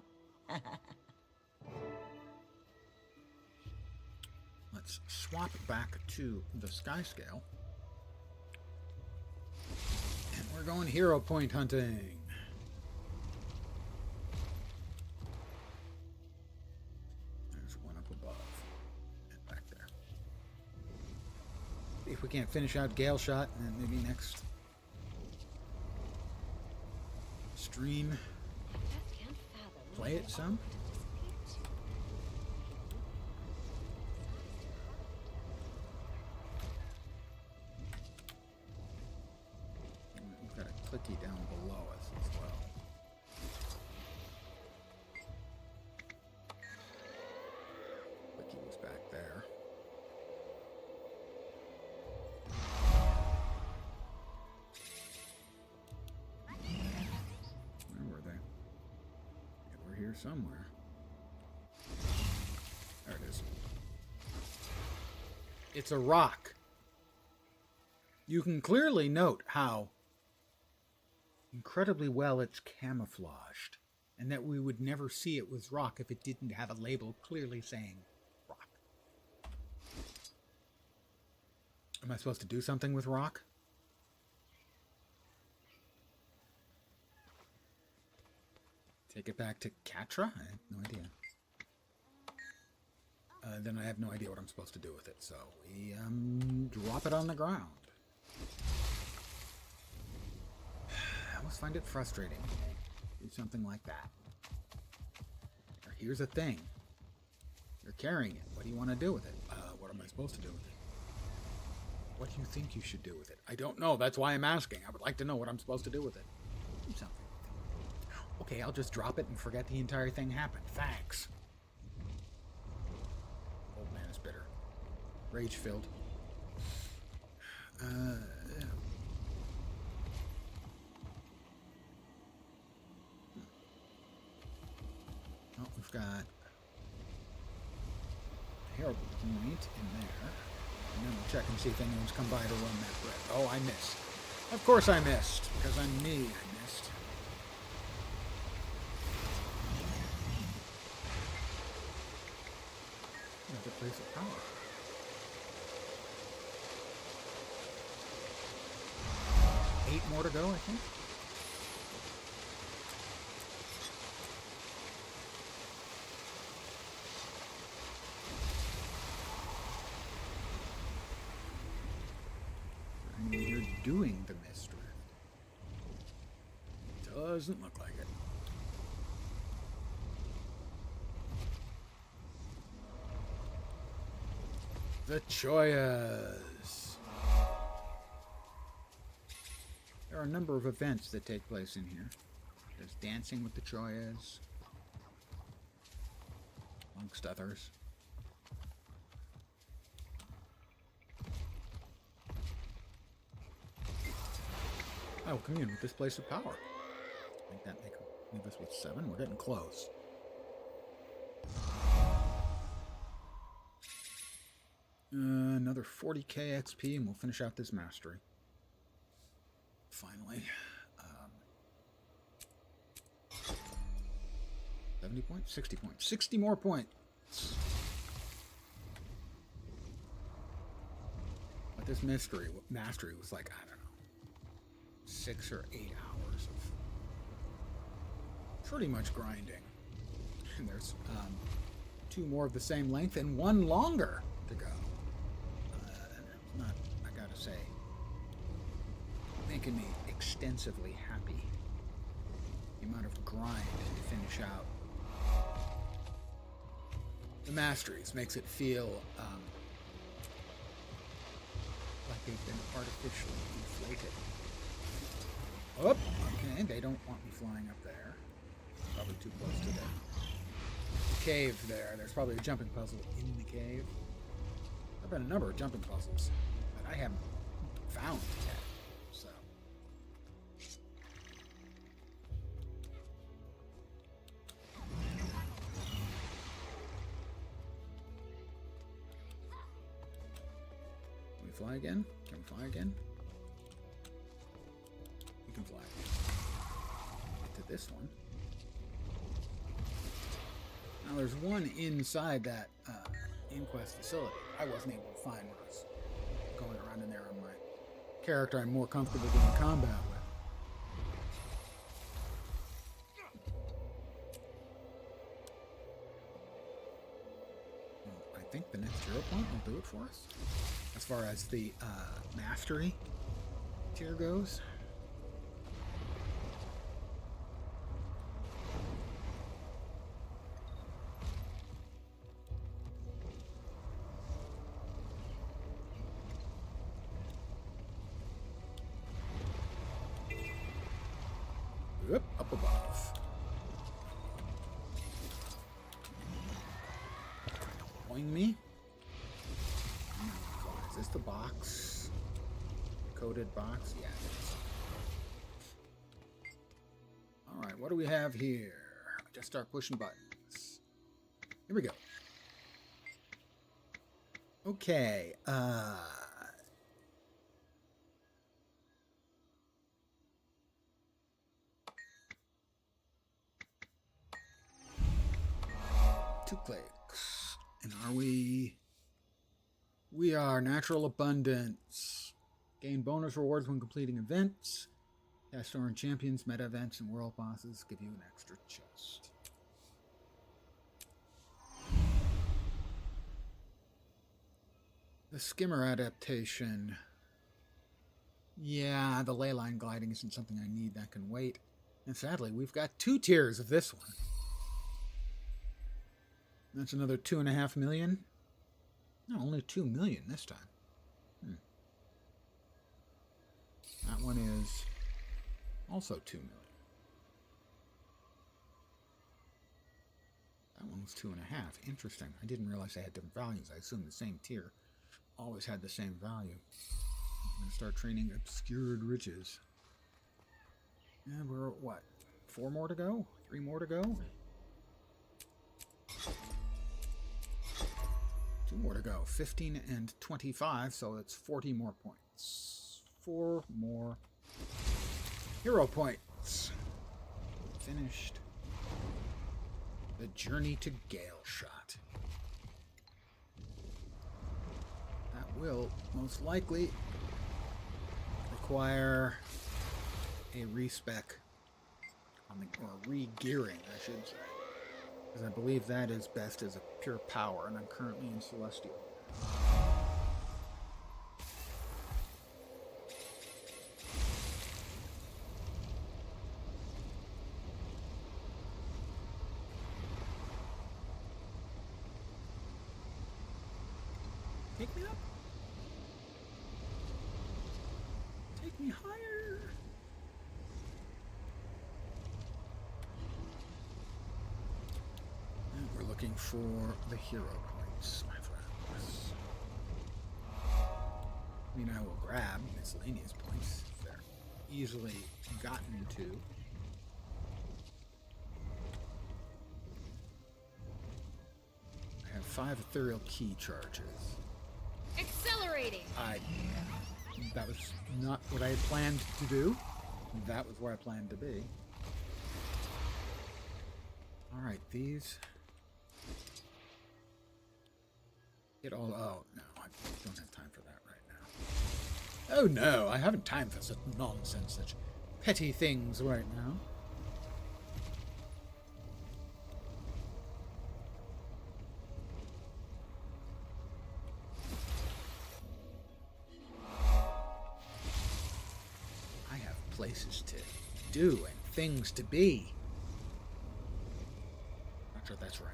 Let's swap back to the sky scale. And we're going hero point hunting. There's one up above and back there. See if we can't finish out Galeshot, and then maybe next stream play it some. We've got a clicky down below us as well. Clicky was back there. Where were they? Yeah, we're here somewhere. There it is. It's a rock. You can clearly note how incredibly well it's camouflaged, and that we would never see it was rock if it didn't have a label clearly saying rock. Am I supposed to do something with rock? Take it back to Katra? I have no idea. Then I have no idea what I'm supposed to do with it, so we drop it on the ground. I always find it frustrating to do something like that. Or here's a thing. You're carrying it. What do you want to do with it? What am I supposed to do with it? What do you think you should do with it? I don't know. That's why I'm asking. I would like to know what I'm supposed to do with it. Do something with it. Okay, I'll just drop it and forget the entire thing happened. Thanks. Old man is bitter. Rage-filled. Yeah. Oh, we've got a hero point in there. And then we'll check and see if anyone's come by to run that bread. Oh, I missed. Of course I missed, because I'm me. I missed. Another place of power. Eight more to go, I think. You're doing the mist drift. Doesn't look like it. The Choyas. There are a number of events that take place in here. There's dancing with the Choyas, amongst others. I will commune with this place of power. I think that leave us with 7. We're getting close. Another 40k XP and we'll finish out this mastery. Finally. 70 points? 60 points. 60 more points. But this mastery was like, I don't know, 6 or 8 hours of pretty much grinding. And there's 2 more of the same length and 1 longer to go. Not, I gotta say, making me extensively happy. The amount of grind to finish out the masteries makes it feel like they've been artificially deflated. Oh, okay, they don't want me flying up there. Probably too close to the cave there. There's probably a jumping puzzle in the cave. There have been a number of jumping puzzles that I haven't found yet. So. Can we fly again? Can we fly again? We can fly again. Get to this one. Now there's one inside that inquest facility I wasn't able to find when I was going around in there on my character I'm more comfortable doing combat with. Well, I think the next hero point will do it for us. As far as the mastery tier goes. Yep, up above. Boing me. Is this the box? Coded box? Yeah, it is. Alright, what do we have here? Just start pushing buttons. Here we go. Okay, two clicks. And are we... We are Natural Abundance. Gain bonus rewards when completing events. Castoran champions, meta events, and world bosses give you an extra chest. The skimmer adaptation. Yeah, the ley line gliding isn't something I need. That can wait. And sadly, we've got 2 tiers of this one. That's another 2.5 million. No, only 2 million this time. That one is also 2 million. That one was 2.5. Interesting. I didn't realize they had different values. I assumed the same tier always had the same value. I'm going to start training Obscured Riches. And we're at what? 4 more to go? 3 more to go? 2 more to go. 15 and 25, so it's 40 more points. 4 more hero points. Finished the journey to Galeshot. That will most likely require a respec on the, or re-gearing, I should say. Because I believe that is best as a pure power, and I'm currently in Celestial. Take me up. Take me higher. And we're looking for the hero points, my friends. I mean, I will grab miscellaneous points if they're easily gotten to. I have 5 ethereal key charges. Accelerating! That was not what I had planned to do. That was where I planned to be. Alright, these... Get all... Oh, no, I don't have time for that right now. Oh no, I haven't time for such nonsense, such petty things right now. Places to do and things to be. Not sure that's right.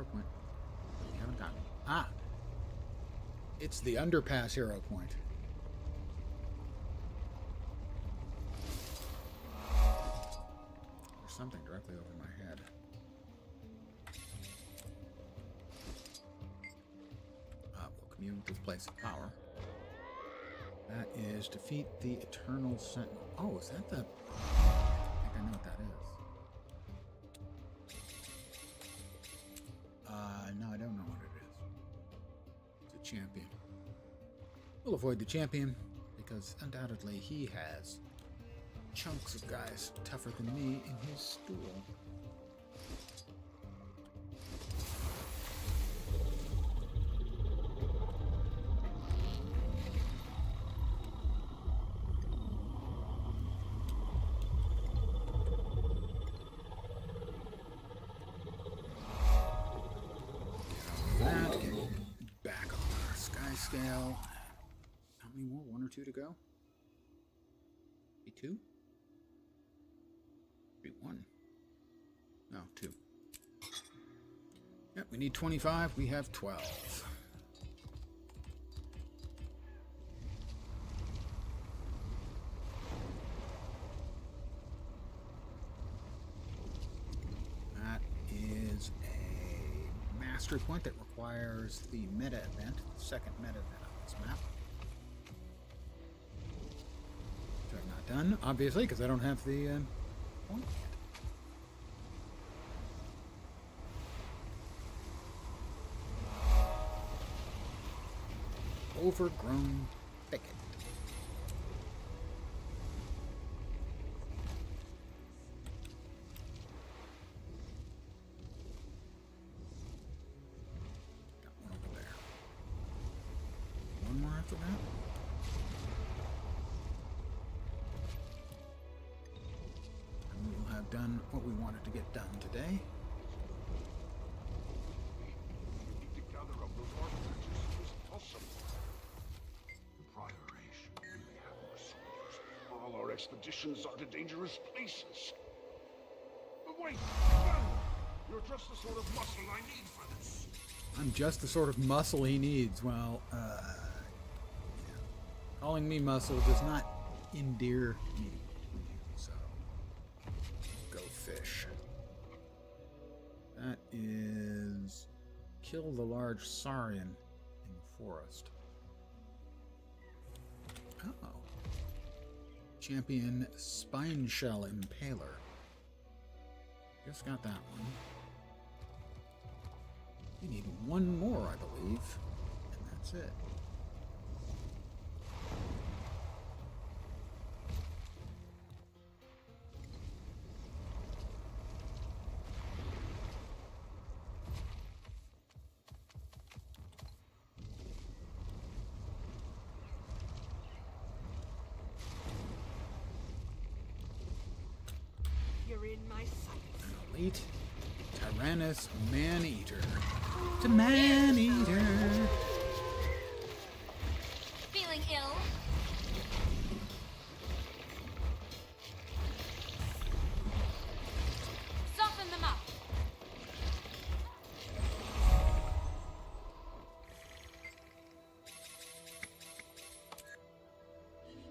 hero point. We haven't gotten. Ah! It's the underpass hero point. There's something directly over my head. We'll commune with this place of power. That is defeat the Eternal Sentinel. Oh, is that the... I think I know what that is. No, I don't know what it is. It's a champion. We'll avoid the champion, because undoubtedly he has chunks of guys tougher than me in his stool. Scale. How many more? 1 or 2 to go? Be 2? Be 1. No, 2. Yep, we need 25. We have 12. That is a mastery point that requires the meta event, the second meta event on this map. Which I've not done, obviously, because I don't have the point yet. Overgrown thicket. After that. And we will have done what we wanted to get done today. We need to gather up those artifacts as soon as possible. The Priory should really have more soldiers. All our expeditions are to dangerous places. But wait, man! You're just the sort of muscle I need for this. I'm just the sort of muscle he needs. Well, calling me muscle does not endear me. So, go fish. That is kill the large saurian in the forest. Oh. Champion Spine Shell Impaler. Just got that one. We need 1 more, I believe. And that's it. You're in my sights. An elite Tyrannus Man-Eater. It's a Man-Eater. Feeling ill? Soften them up.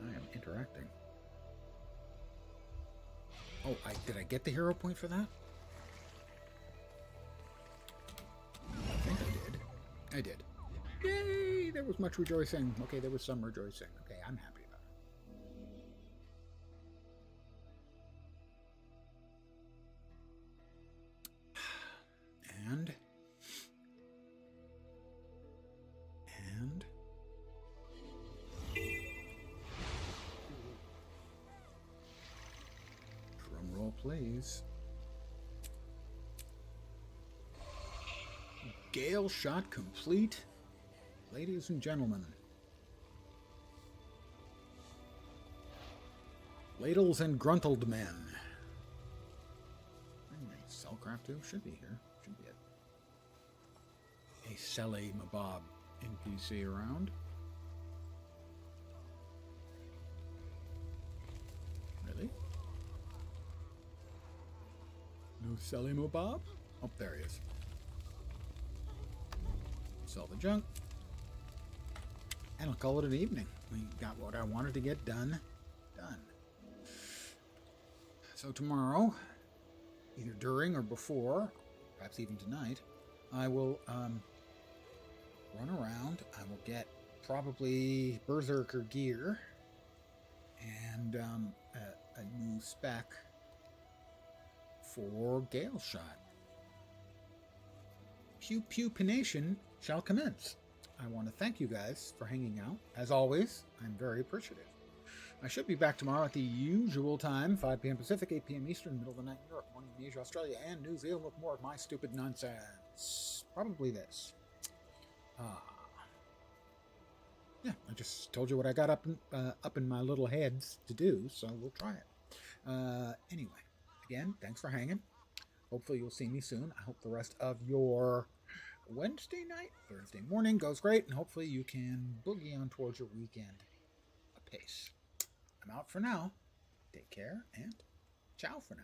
I am interacting. Oh, did I get the hero point for that? I think I did. Yay! There was much rejoicing. Okay, there was some rejoicing. Okay, I'm happy about it. And drum roll, please. Galeshot complete, ladies and gentlemen. Ladles and gruntled men. Cellcraft too should be here. Should be a Selly Mabob NPC around. Really? No Selly Mabob? Oh, there he is. Sell the junk. And I'll call it an evening. We got what I wanted to get done. So tomorrow, either during or before, perhaps even tonight, I will run around. I will get probably Berserker gear and a new spec for Galeshot. Pew Pew Pination shall commence. I want to thank you guys for hanging out. As always, I'm very appreciative. I should be back tomorrow at the usual time, 5 p.m. Pacific, 8 p.m. Eastern, middle of the night in Europe, morning in Asia, Australia, and New Zealand with more of my stupid nonsense. Probably this. Yeah, I just told you what I got up in my little heads to do, so we'll try it. Anyway, again, thanks for hanging. Hopefully you'll see me soon. I hope the rest of your Wednesday night, Thursday morning goes great, and hopefully you can boogie on towards your weekend apace. I'm out for now. Take care, and ciao for now.